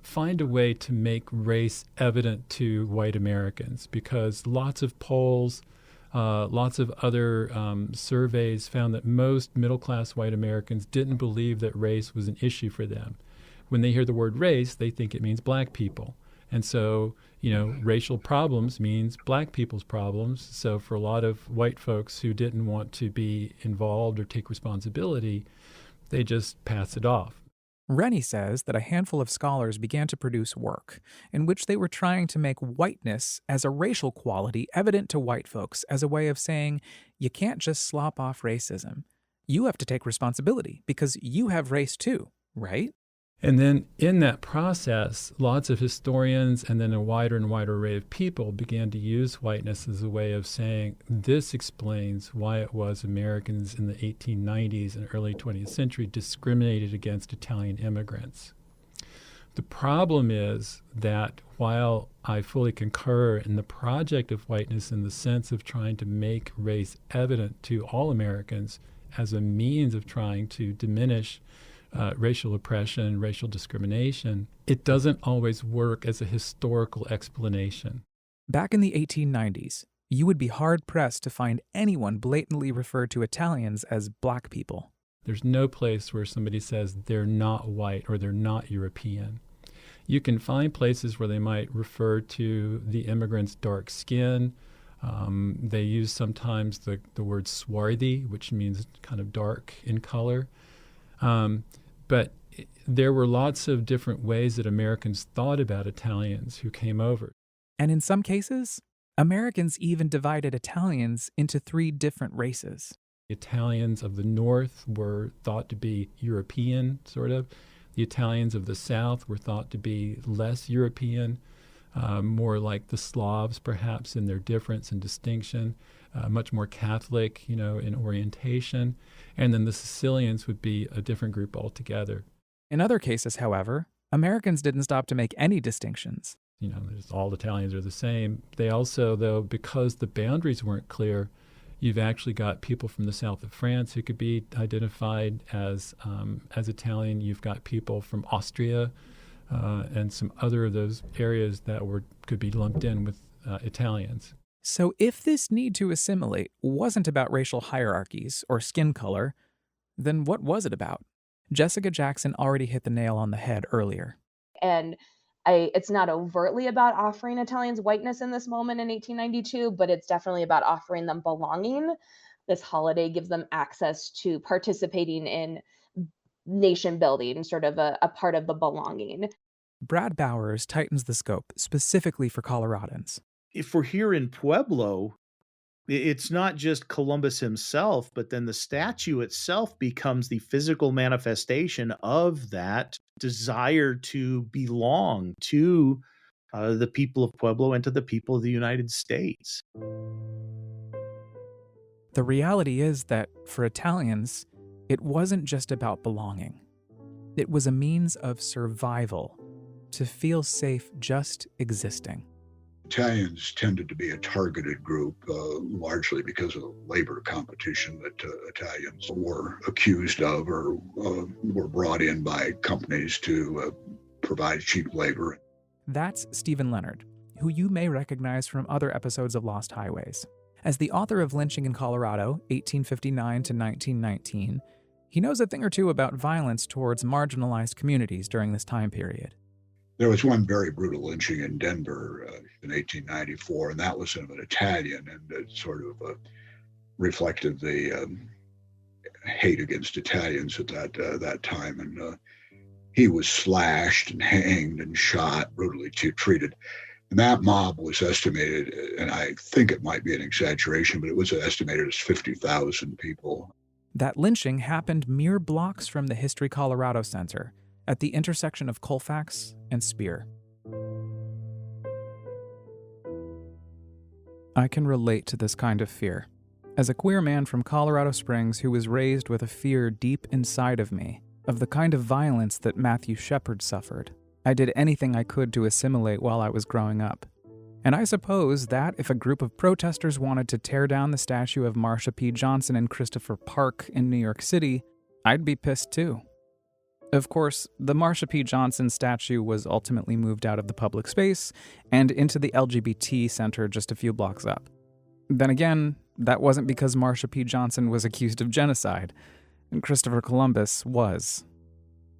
find a way to make race evident to white Americans, because lots of polls, lots of other surveys found that most middle-class white Americans didn't believe that race was an issue for them. When they hear the word race, they think it means black people. And so, racial problems means black people's problems. So for a lot of white folks who didn't want to be involved or take responsibility, they just pass it off. Rennie says that a handful of scholars began to produce work in which they were trying to make whiteness as a racial quality evident to white folks as a way of saying, you can't just slop off racism. You have to take responsibility because you have race too, right? And then in that process, lots of historians and then a wider and wider array of people began to use whiteness as a way of saying, this explains why it was Americans in the 1890s and early 20th century discriminated against Italian immigrants. The problem is that while I fully concur in the project of whiteness in the sense of trying to make race evident to all Americans as a means of trying to diminish racial oppression, racial discrimination, it doesn't always work as a historical explanation. Back in the 1890s, you would be hard-pressed to find anyone blatantly referred to Italians as black people. There's no place where somebody says they're not white or they're not European. You can find places where they might refer to the immigrants' dark skin. They use sometimes the word swarthy, which means kind of dark in color. But there were lots of different ways that Americans thought about Italians who came over. And in some cases, Americans even divided Italians into 3 different races. Italians of the North were thought to be European, sort of. The Italians of the South were thought to be less European, more like the Slavs, perhaps, in their difference and distinction. Much more Catholic, in orientation. And then the Sicilians would be a different group altogether. In other cases, however, Americans didn't stop to make any distinctions. All Italians are the same. They also, though, because the boundaries weren't clear, you've actually got people from the south of France who could be identified as Italian. You've got people from Austria and some other of those areas that could be lumped in with Italians. So if this need to assimilate wasn't about racial hierarchies or skin color, then what was it about? Jessica Jackson already hit the nail on the head earlier. And it's not overtly about offering Italians whiteness in this moment in 1892, but it's definitely about offering them belonging. This holiday gives them access to participating in nation building, sort of a part of the belonging. Brad Bowers tightens the scope specifically for Coloradans. If we're here in Pueblo, it's not just Columbus himself, but then the statue itself becomes the physical manifestation of that desire to belong to the people of Pueblo and to the people of the United States. The reality is that for Italians, it wasn't just about belonging. It was a means of survival, to feel safe just existing. Italians tended to be a targeted group, largely because of the labor competition that Italians were accused of or were brought in by companies to provide cheap labor. That's Stephen Leonard, who you may recognize from other episodes of Lost Highways. As the author of Lynching in Colorado, 1859 to 1919, he knows a thing or two about violence towards marginalized communities during this time period. There was one very brutal lynching in Denver in 1894, and that was of an Italian, and it sort of reflected the hate against Italians at that time. And he was slashed and hanged and shot, brutally treated. And that mob was estimated, and I think it might be an exaggeration, but it was estimated as 50,000 people. That lynching happened mere blocks from the History Colorado Center, at the intersection of Colfax and Spear. I can relate to this kind of fear. As a queer man from Colorado Springs who was raised with a fear deep inside of me of the kind of violence that Matthew Shepard suffered, I did anything I could to assimilate while I was growing up. And I suppose that if a group of protesters wanted to tear down the statue of Marsha P. Johnson in Christopher Park in New York City, I'd be pissed too. Of course, the Marsha P. Johnson statue was ultimately moved out of the public space and into the LGBT center just a few blocks up. Then again, that wasn't because Marsha P. Johnson was accused of genocide, and Christopher Columbus was.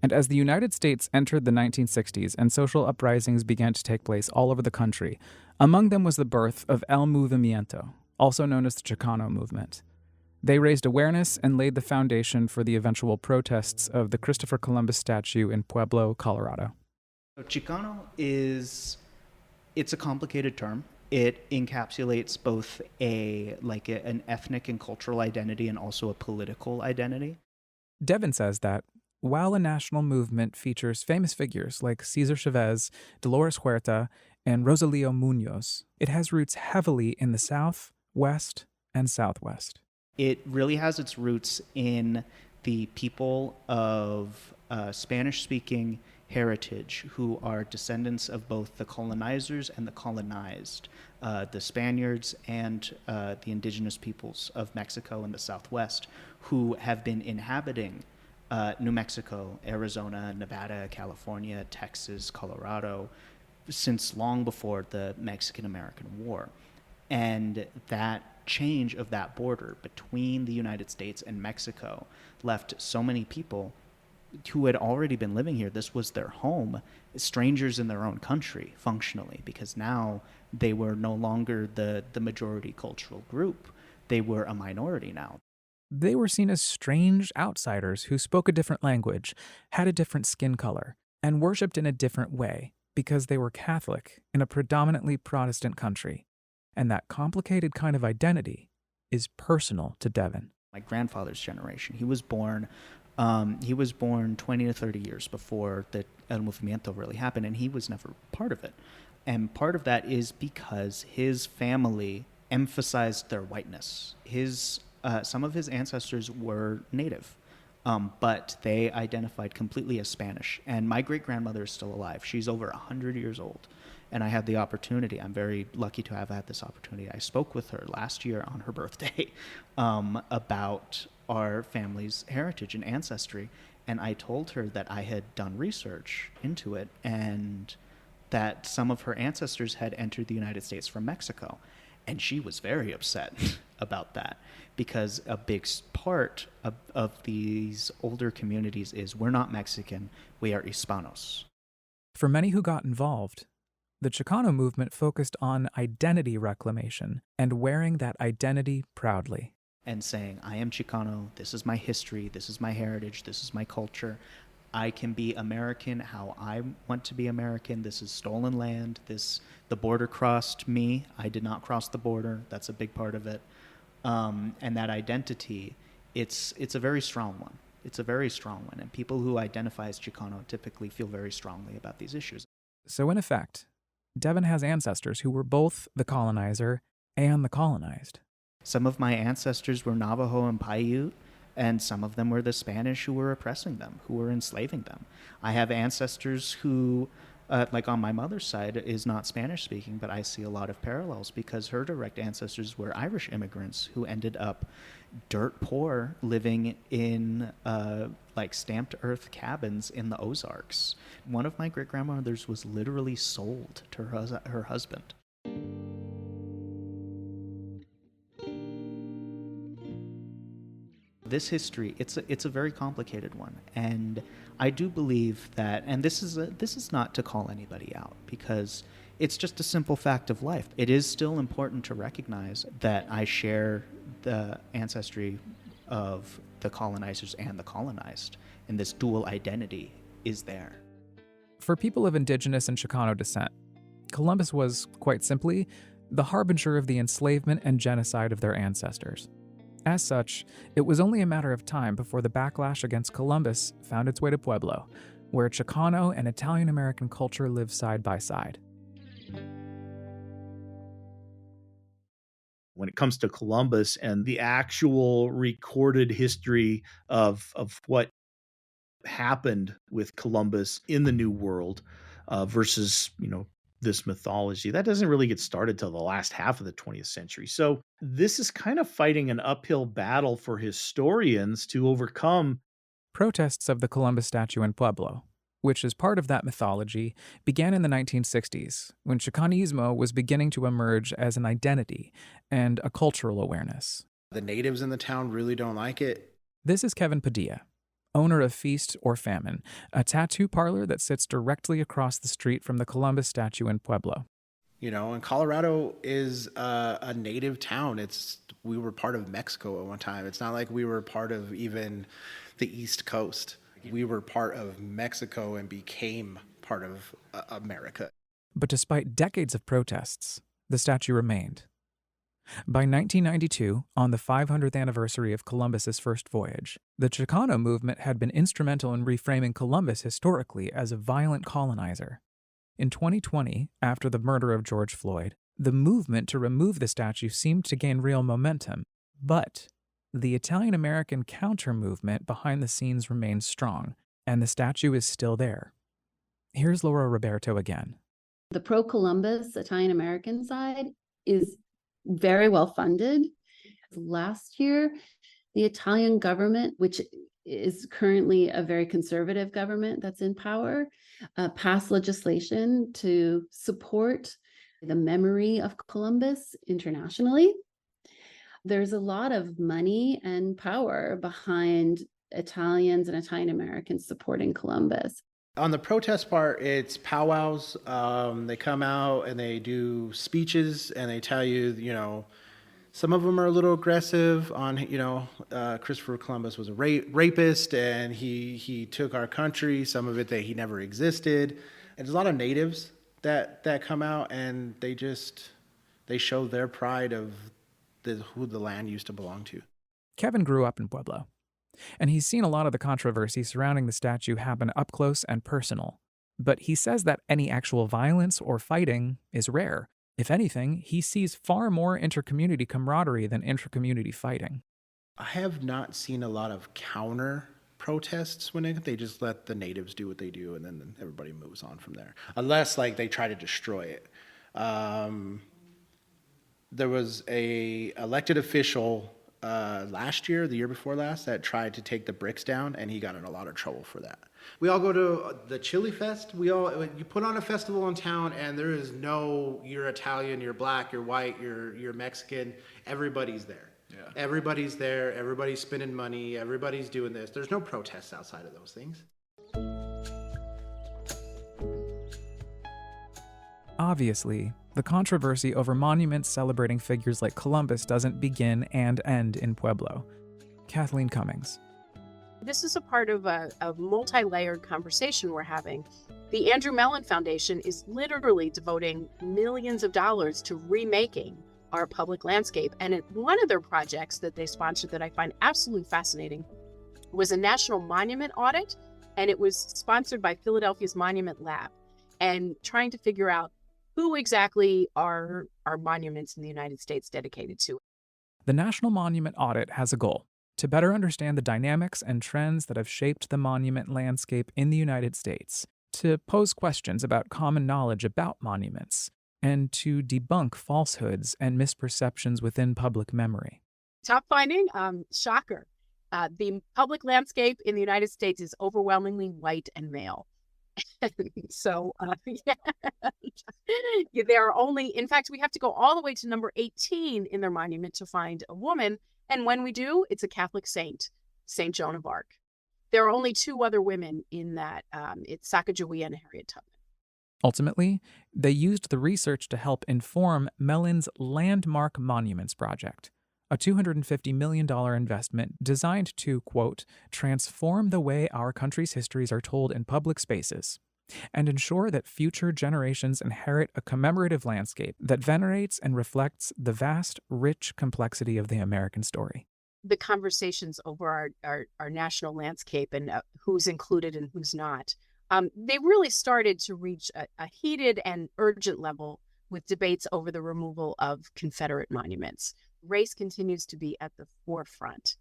And as the United States entered the 1960s and social uprisings began to take place all over the country, among them was the birth of El Movimiento, also known as the Chicano movement. They raised awareness and laid the foundation for the eventual protests of the Christopher Columbus statue in Pueblo, Colorado. Chicano it's a complicated term. It encapsulates both an ethnic and cultural identity and also a political identity. Devin says that while a national movement features famous figures like Cesar Chavez, Dolores Huerta, and Rosalío Muñoz, it has roots heavily in the South, West, and Southwest. It really has its roots in the people of Spanish-speaking heritage who are descendants of both the colonizers and the colonized, the Spaniards and the indigenous peoples of Mexico and the Southwest, who have been inhabiting New Mexico, Arizona, Nevada, California, Texas, Colorado, since long before the Mexican-American War. And that change of that border between the United States and Mexico left so many people who had already been living here, this was their home, strangers in their own country, functionally, because now they were no longer the majority cultural group. They were a minority now. They were seen as strange outsiders who spoke a different language, had a different skin color, and worshipped in a different way because they were Catholic in a predominantly Protestant country. And that complicated kind of identity is personal to Devin. My grandfather's generation, he was born 20 to 30 years before the El Movimiento really happened, and he was never part of it. And part of that is because his family emphasized their whiteness. Some of his ancestors were native, but they identified completely as Spanish. And my great-grandmother is still alive. She's over 100 years old. And I had the opportunity, I'm very lucky to have had this opportunity. I spoke with her last year on her birthday about our family's heritage and ancestry. And I told her that I had done research into it and that some of her ancestors had entered the United States from Mexico. And she was very upset about that because a big part of these older communities is we're not Mexican, we are Hispanos. For many who got involved, the Chicano movement focused on identity reclamation and wearing that identity proudly. And saying, I am Chicano, this is my history, this is my heritage, this is my culture. I can be American how I want to be American. This is stolen land. The border crossed me. I did not cross the border. That's a big part of it. And that identity, it's a very strong one. It's a very strong one. And people who identify as Chicano typically feel very strongly about these issues. So in effect, Devin has ancestors who were both the colonizer and the colonized. Some of my ancestors were Navajo and Paiute, and some of them were the Spanish who were oppressing them, who were enslaving them. I have ancestors who, like on my mother's side, is not Spanish speaking, but I see a lot of parallels because her direct ancestors were Irish immigrants who ended up dirt poor, living in stamped earth cabins in the Ozarks. One of my great-grandmothers was literally sold to her husband. This history, it's a very complicated one, and I do believe that, and this is not to call anybody out, because it's just a simple fact of life. It is still important to recognize that I share the ancestry of the colonizers and the colonized, and this dual identity is there. For people of Indigenous and Chicano descent, Columbus was, quite simply, the harbinger of the enslavement and genocide of their ancestors. As such, it was only a matter of time before the backlash against Columbus found its way to Pueblo, where Chicano and Italian-American culture live side by side. when it comes to Columbus and the actual recorded history of what happened with Columbus in the New World versus, this mythology. That doesn't really get started till the last half of the 20th century. So this is kind of fighting an uphill battle for historians to overcome. Protests of the Columbus statue in Pueblo, which is part of that mythology, began in the 1960s, when Chicanismo was beginning to emerge as an identity and a cultural awareness. The natives in the town really don't like it. This is Kevin Padilla, owner of Feast or Famine, a tattoo parlor that sits directly across the street from the Columbus statue in Pueblo. And Colorado is a native town. We were part of Mexico at one time. It's not like we were part of even the East Coast. We were part of Mexico and became part of America. But despite decades of protests, the statue remained. By 1992, on the 500th anniversary of Columbus's first voyage, the Chicano movement had been instrumental in reframing Columbus historically as a violent colonizer. In 2020, after the murder of George Floyd, the movement to remove the statue seemed to gain real momentum, but the Italian-American counter-movement behind the scenes remains strong, and the statue is still there. Here's Laura Roberto again. The pro-Columbus Italian-American side is very well funded. Last year, the Italian government, which is currently a very conservative government that's in power, passed legislation to support the memory of Columbus internationally. There's a lot of money and power behind Italians and Italian Americans supporting Columbus. On the protest part, it's powwows. They come out and they do speeches and they tell you, some of them are a little aggressive on, Christopher Columbus was a rapist and he took our country. Some of it that he never existed. And there's a lot of natives that come out and they show their pride of who the land used to belong to. Kevin grew up in Pueblo, and he's seen a lot of the controversy surrounding the statue happen up close and personal. But he says that any actual violence or fighting is rare. If anything, he sees far more inter-community camaraderie than inter-community fighting. I have not seen a lot of counter protests when they just let the natives do what they do and then everybody moves on from there. Unless they try to destroy it. There was a elected official last year, the year before last, that tried to take the bricks down, and he got in a lot of trouble for that. We all go to the Chili Fest. You put on a festival in town, and there is no, you're Italian, you're black, you're white, you're Mexican. Everybody's there. Yeah. Everybody's there. Everybody's spending money. Everybody's doing this. There's no protests outside of those things. Obviously, the controversy over monuments celebrating figures like Columbus doesn't begin and end in Pueblo. Kathleen Cummings. This is a part of a multi-layered conversation we're having. The Andrew Mellon Foundation is literally devoting millions of dollars to remaking our public landscape. And one of their projects that they sponsored that I find absolutely fascinating was a national monument audit, and it was sponsored by Philadelphia's Monument Lab, and trying to figure out who exactly are monuments in the United States dedicated to. The National Monument Audit has a goal: to better understand the dynamics and trends that have shaped the monument landscape in the United States, to pose questions about common knowledge about monuments, and to debunk falsehoods and misperceptions within public memory. Top finding, shocker. The public landscape in the United States is overwhelmingly white and male. So, there are only, in fact, we have to go all the way to number 18 in their monument to find a woman. And when we do, it's a Catholic saint, St. Joan of Arc. There are only two other women in that. It's Sacagawea and Harriet Tubman. Ultimately, they used the research to help inform Mellon's Landmark Monuments Project, a $250 million investment designed to, quote, transform the way our country's histories are told in public spaces and ensure that future generations inherit a commemorative landscape that venerates and reflects the vast, rich complexity of the American story. The conversations over our national landscape and who's included and who's not, they really started to reach a heated and urgent level with debates over the removal of Confederate monuments. race continues to be at the forefront.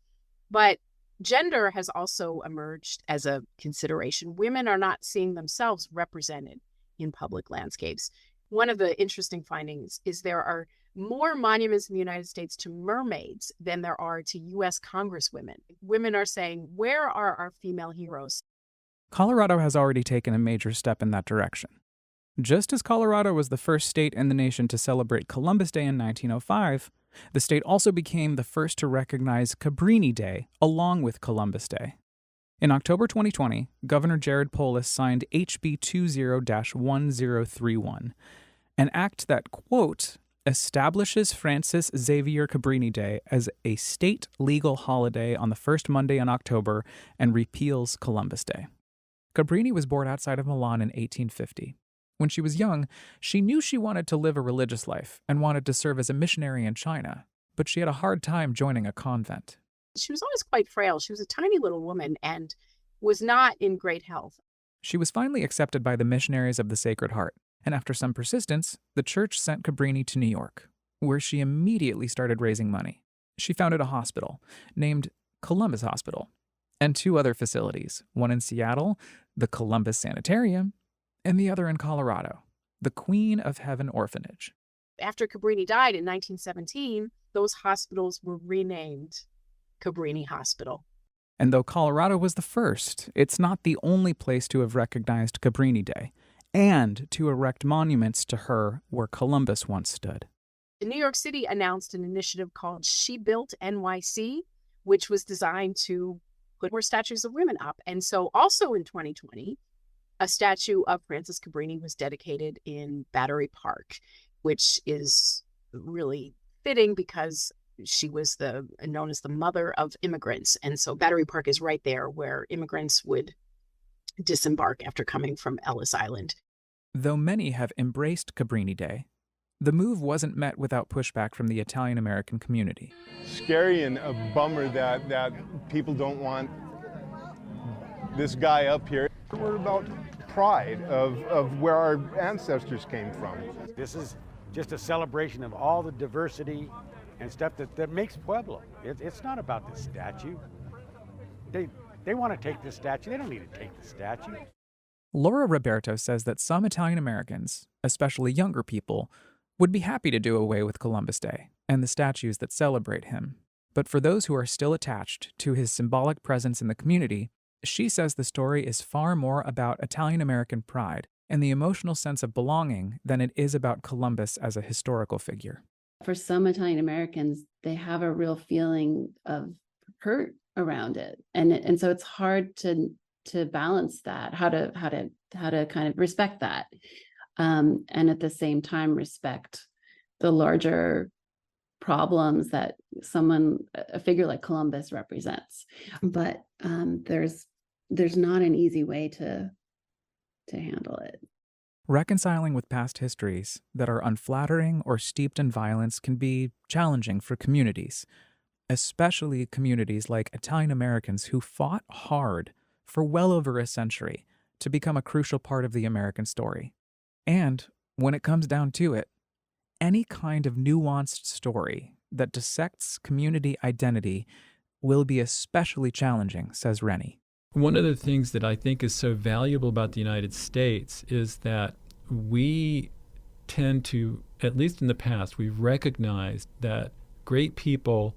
But gender has also emerged as a consideration. Women are not seeing themselves represented in public landscapes. One of the interesting findings is there are more monuments in the United States to mermaids than there are to U.S. congresswomen. Women are saying, where are our female heroes? Colorado has already taken a major step in that direction. Just as Colorado was the first state in the nation to celebrate Columbus Day in 1905, the state also became the first to recognize Cabrini Day along with Columbus Day. In October 2020, Governor Jared Polis signed HB 20-1031, an act that, quote, establishes Francis Xavier Cabrini Day as a state legal holiday on the first Monday in October and repeals Columbus Day. Cabrini was born outside of Milan in 1850. When she was young, she knew she wanted to live a religious life and wanted to serve as a missionary in China, but she had a hard time joining a convent. She was always quite frail. She was a tiny little woman and was not in great health. She was finally accepted by the missionaries of the Sacred Heart, and after some persistence, the church sent Cabrini to New York, where she immediately started raising money. She founded a hospital named Columbus Hospital, and 2 other facilities, one in Seattle, the Columbus Sanitarium, and the other in Colorado, the Queen of Heaven Orphanage. After Cabrini died in 1917, those hospitals were renamed Cabrini Hospital. And though Colorado was the first, it's not the only place to have recognized Cabrini Day and to erect monuments to her where Columbus once stood. New York City announced an initiative called She Built NYC, which was designed to put more statues of women up. And so also in 2020, a statue of Frances Cabrini was dedicated in Battery Park, which is really fitting because she was known as the mother of immigrants. And so Battery Park is right there where immigrants would disembark after coming from Ellis Island. Though many have embraced Cabrini Day, the move wasn't met without pushback from the Italian-American community. Scary and a bummer that people don't want this guy up here. We're about pride of where our ancestors came from. This is just a celebration of all the diversity and stuff that makes Pueblo. It's not about the statue. They want to take the statue. They don't need to take the statue. Laura Roberto says that some Italian Americans, especially younger people, would be happy to do away with Columbus Day and the statues that celebrate him. But for those who are still attached to his symbolic presence in the community, she says the story is far more about Italian American pride and the emotional sense of belonging than it is about Columbus as a historical figure. For some Italian Americans, they have a real feeling of hurt around it, and so it's hard to balance that, how to kind of respect that, and at the same time respect the larger problems that a figure like Columbus represents. But there's not an easy way to handle it. Reconciling with past histories that are unflattering or steeped in violence can be challenging for communities, especially communities like Italian Americans who fought hard for well over a century to become a crucial part of the American story. And when it comes down to it, any kind of nuanced story that dissects community identity will be especially challenging, says Rennie. One of the things that I think is so valuable about the United States is that we tend to, at least in the past, we've recognized that great people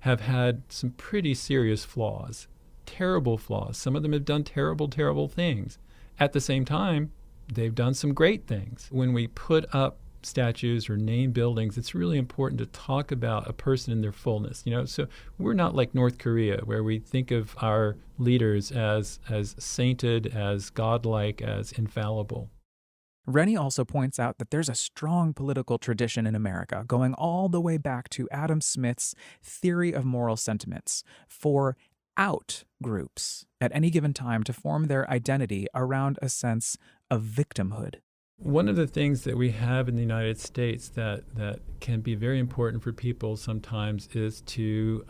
have had some pretty serious flaws, terrible flaws. Some of them have done terrible, terrible things. At the same time, they've done some great things. When we put up statues or name buildings, it's really important to talk about a person in their fullness. So we're not like North Korea, where we think of our leaders as sainted, as godlike, as infallible. Rennie also points out that there's a strong political tradition in America, going all the way back to Adam Smith's theory of moral sentiments, for out groups at any given time to form their identity around a sense of victimhood. One of the things that we have in the United States that can be very important for people sometimes is to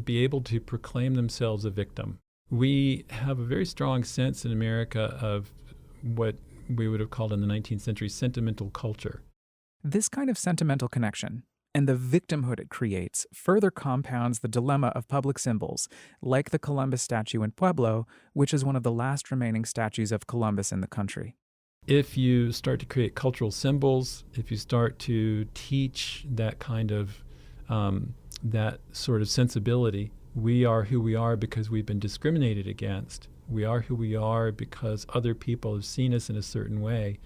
be able to proclaim themselves a victim. We have a very strong sense in America of what we would have called in the 19th century sentimental culture. This kind of sentimental connection And the victimhood it creates further compounds the dilemma of public symbols, like the Columbus statue in Pueblo, which is one of the last remaining statues of Columbus in the country. If you start to create cultural symbols, if you start to teach that kind of, that sort of sensibility, we are who we are because we've been discriminated against. We are who we are because other people have seen us in a certain way.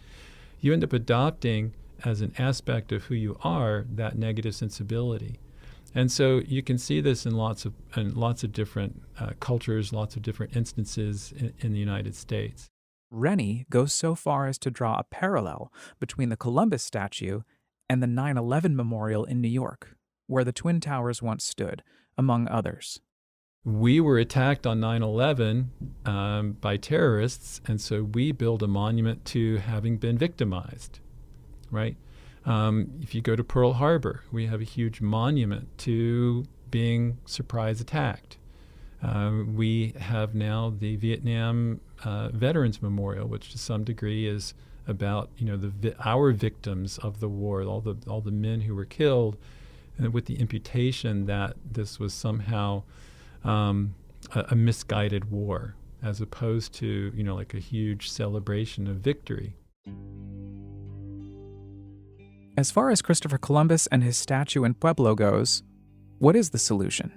You end up adopting as an aspect of who you are that negative sensibility. And so you can see this in lots of different cultures, lots of different instances in the United States. Rennie goes so far as to draw a parallel between the Columbus statue and the 9/11 memorial in New York, where the Twin Towers once stood, among others. We were attacked on 9/11 by terrorists, and so we build a monument to having been victimized, right? If you go to Pearl Harbor, we have a huge monument to being surprise attacked. We have now the Vietnam Veterans Memorial, which to some degree is about our victims of the war, all the men who were killed, and with the imputation that this was somehow a misguided war, as opposed to like a huge celebration of victory. As far as Christopher Columbus and his statue in Pueblo goes, what is the solution?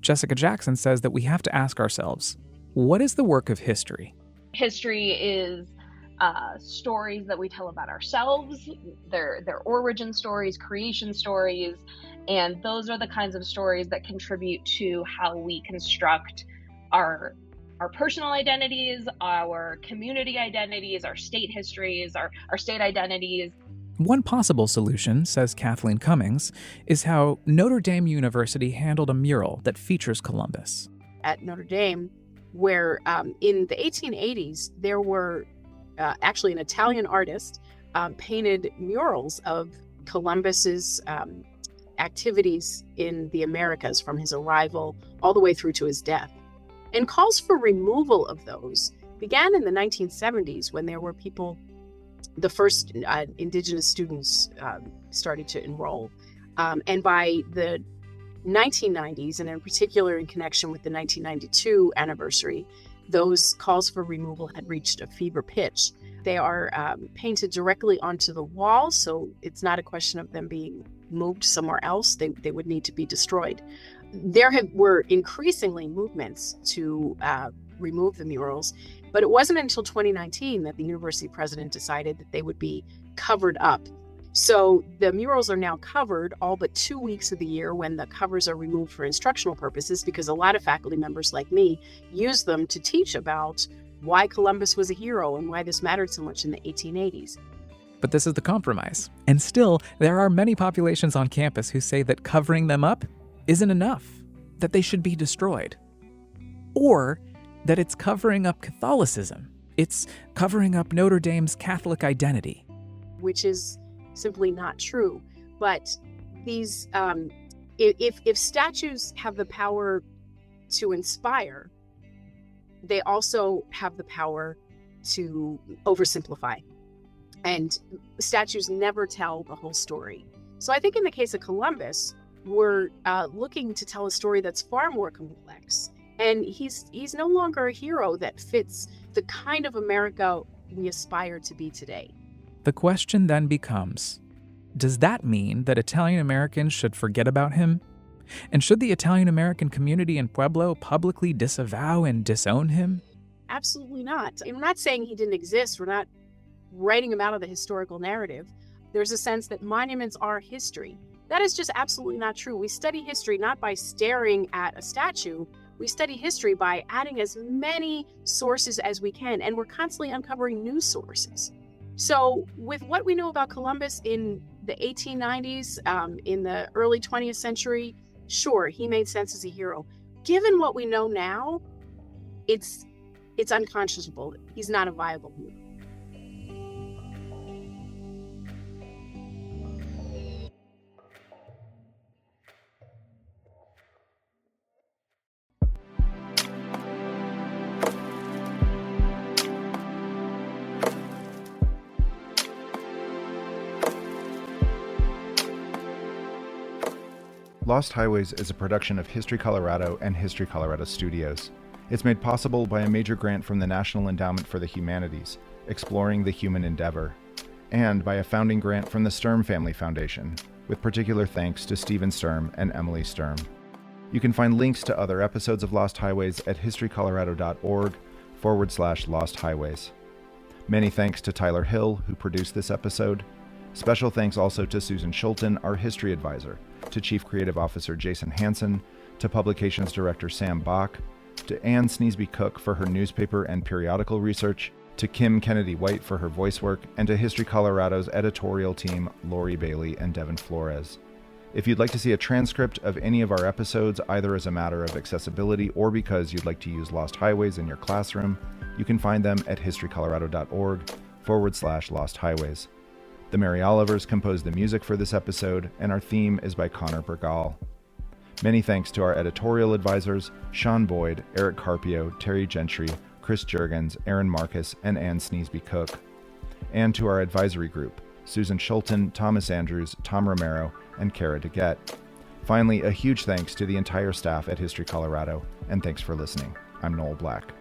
Jessica Jackson says that we have to ask ourselves, what is the work of history? History is stories that we tell about ourselves, their origin stories, creation stories, and those are the kinds of stories that contribute to how we construct our personal identities, our community identities, our state histories, our state identities. One possible solution, says Kathleen Cummings, is how Notre Dame University handled a mural that features Columbus. At Notre Dame, where in the 1880s, there were actually an Italian artist painted murals of Columbus's activities in the Americas from his arrival all the way through to his death. And calls for removal of those began in the 1970s when there were the first Indigenous students started to enroll. And by the 1990s, and in particular in connection with the 1992 anniversary, those calls for removal had reached a fever pitch. They are painted directly onto the wall, so it's not a question of them being moved somewhere else. They would need to be destroyed. There were increasingly movements to remove the murals, but it wasn't until 2019 that the university president decided that they would be covered up. So the murals are now covered all but 2 weeks of the year when the covers are removed for instructional purposes, because a lot of faculty members like me use them to teach about why Columbus was a hero and why this mattered so much in the 1880s. But this is the compromise. And still, there are many populations on campus who say that covering them up isn't enough, that they should be destroyed. Or that it's covering up Catholicism. It's covering up Notre Dame's Catholic identity. Which is simply not true. But these, if statues have the power to inspire, they also have the power to oversimplify. And statues never tell the whole story. So I think in the case of Columbus, we're looking to tell a story that's far more complex. And he's no longer a hero that fits the kind of America we aspire to be today. The question then becomes, does that mean that Italian Americans should forget about him? And should the Italian American community in Pueblo publicly disavow and disown him? Absolutely not. I'm not saying he didn't exist. We're not writing him out of the historical narrative. There's a sense that monuments are history. That is just absolutely not true. We study history not by staring at a statue. We study history by adding as many sources as we can, and we're constantly uncovering new sources. So with what we know about Columbus in the 1890s, in the early 20th century, sure, he made sense as a hero. Given what we know now, it's unconscionable. He's not a viable hero. Lost Highways is a production of History Colorado and History Colorado Studios. It's made possible by a major grant from the National Endowment for the Humanities, Exploring the Human Endeavor, and by a founding grant from the Sturm Family Foundation, with particular thanks to Stephen Sturm and Emily Sturm. You can find links to other episodes of Lost Highways at historycolorado.org/Lost Highways. Many thanks to Tyler Hill, who produced this episode. Special thanks also to Susan Schulten, our history advisor, to Chief Creative Officer Jason Hansen, to Publications Director Sam Bach, to Anne Sneesby Cook for her newspaper and periodical research, to Kim Kennedy White for her voice work, and to History Colorado's editorial team, Lori Bailey and Devin Flores. If you'd like to see a transcript of any of our episodes, either as a matter of accessibility or because you'd like to use Lost Highways in your classroom, you can find them at historycolorado.org/Lost Highways. The Mary Olivers composed the music for this episode, and our theme is by Connor Bergal. Many thanks to our editorial advisors, Sean Boyd, Eric Carpio, Terry Gentry, Chris Juergens, Aaron Marcus, and Anne Sneesby Cook. And to our advisory group, Susan Schulten, Thomas Andrews, Tom Romero, and Kara DeGette. Finally, a huge thanks to the entire staff at History Colorado, and thanks for listening. I'm Noel Black.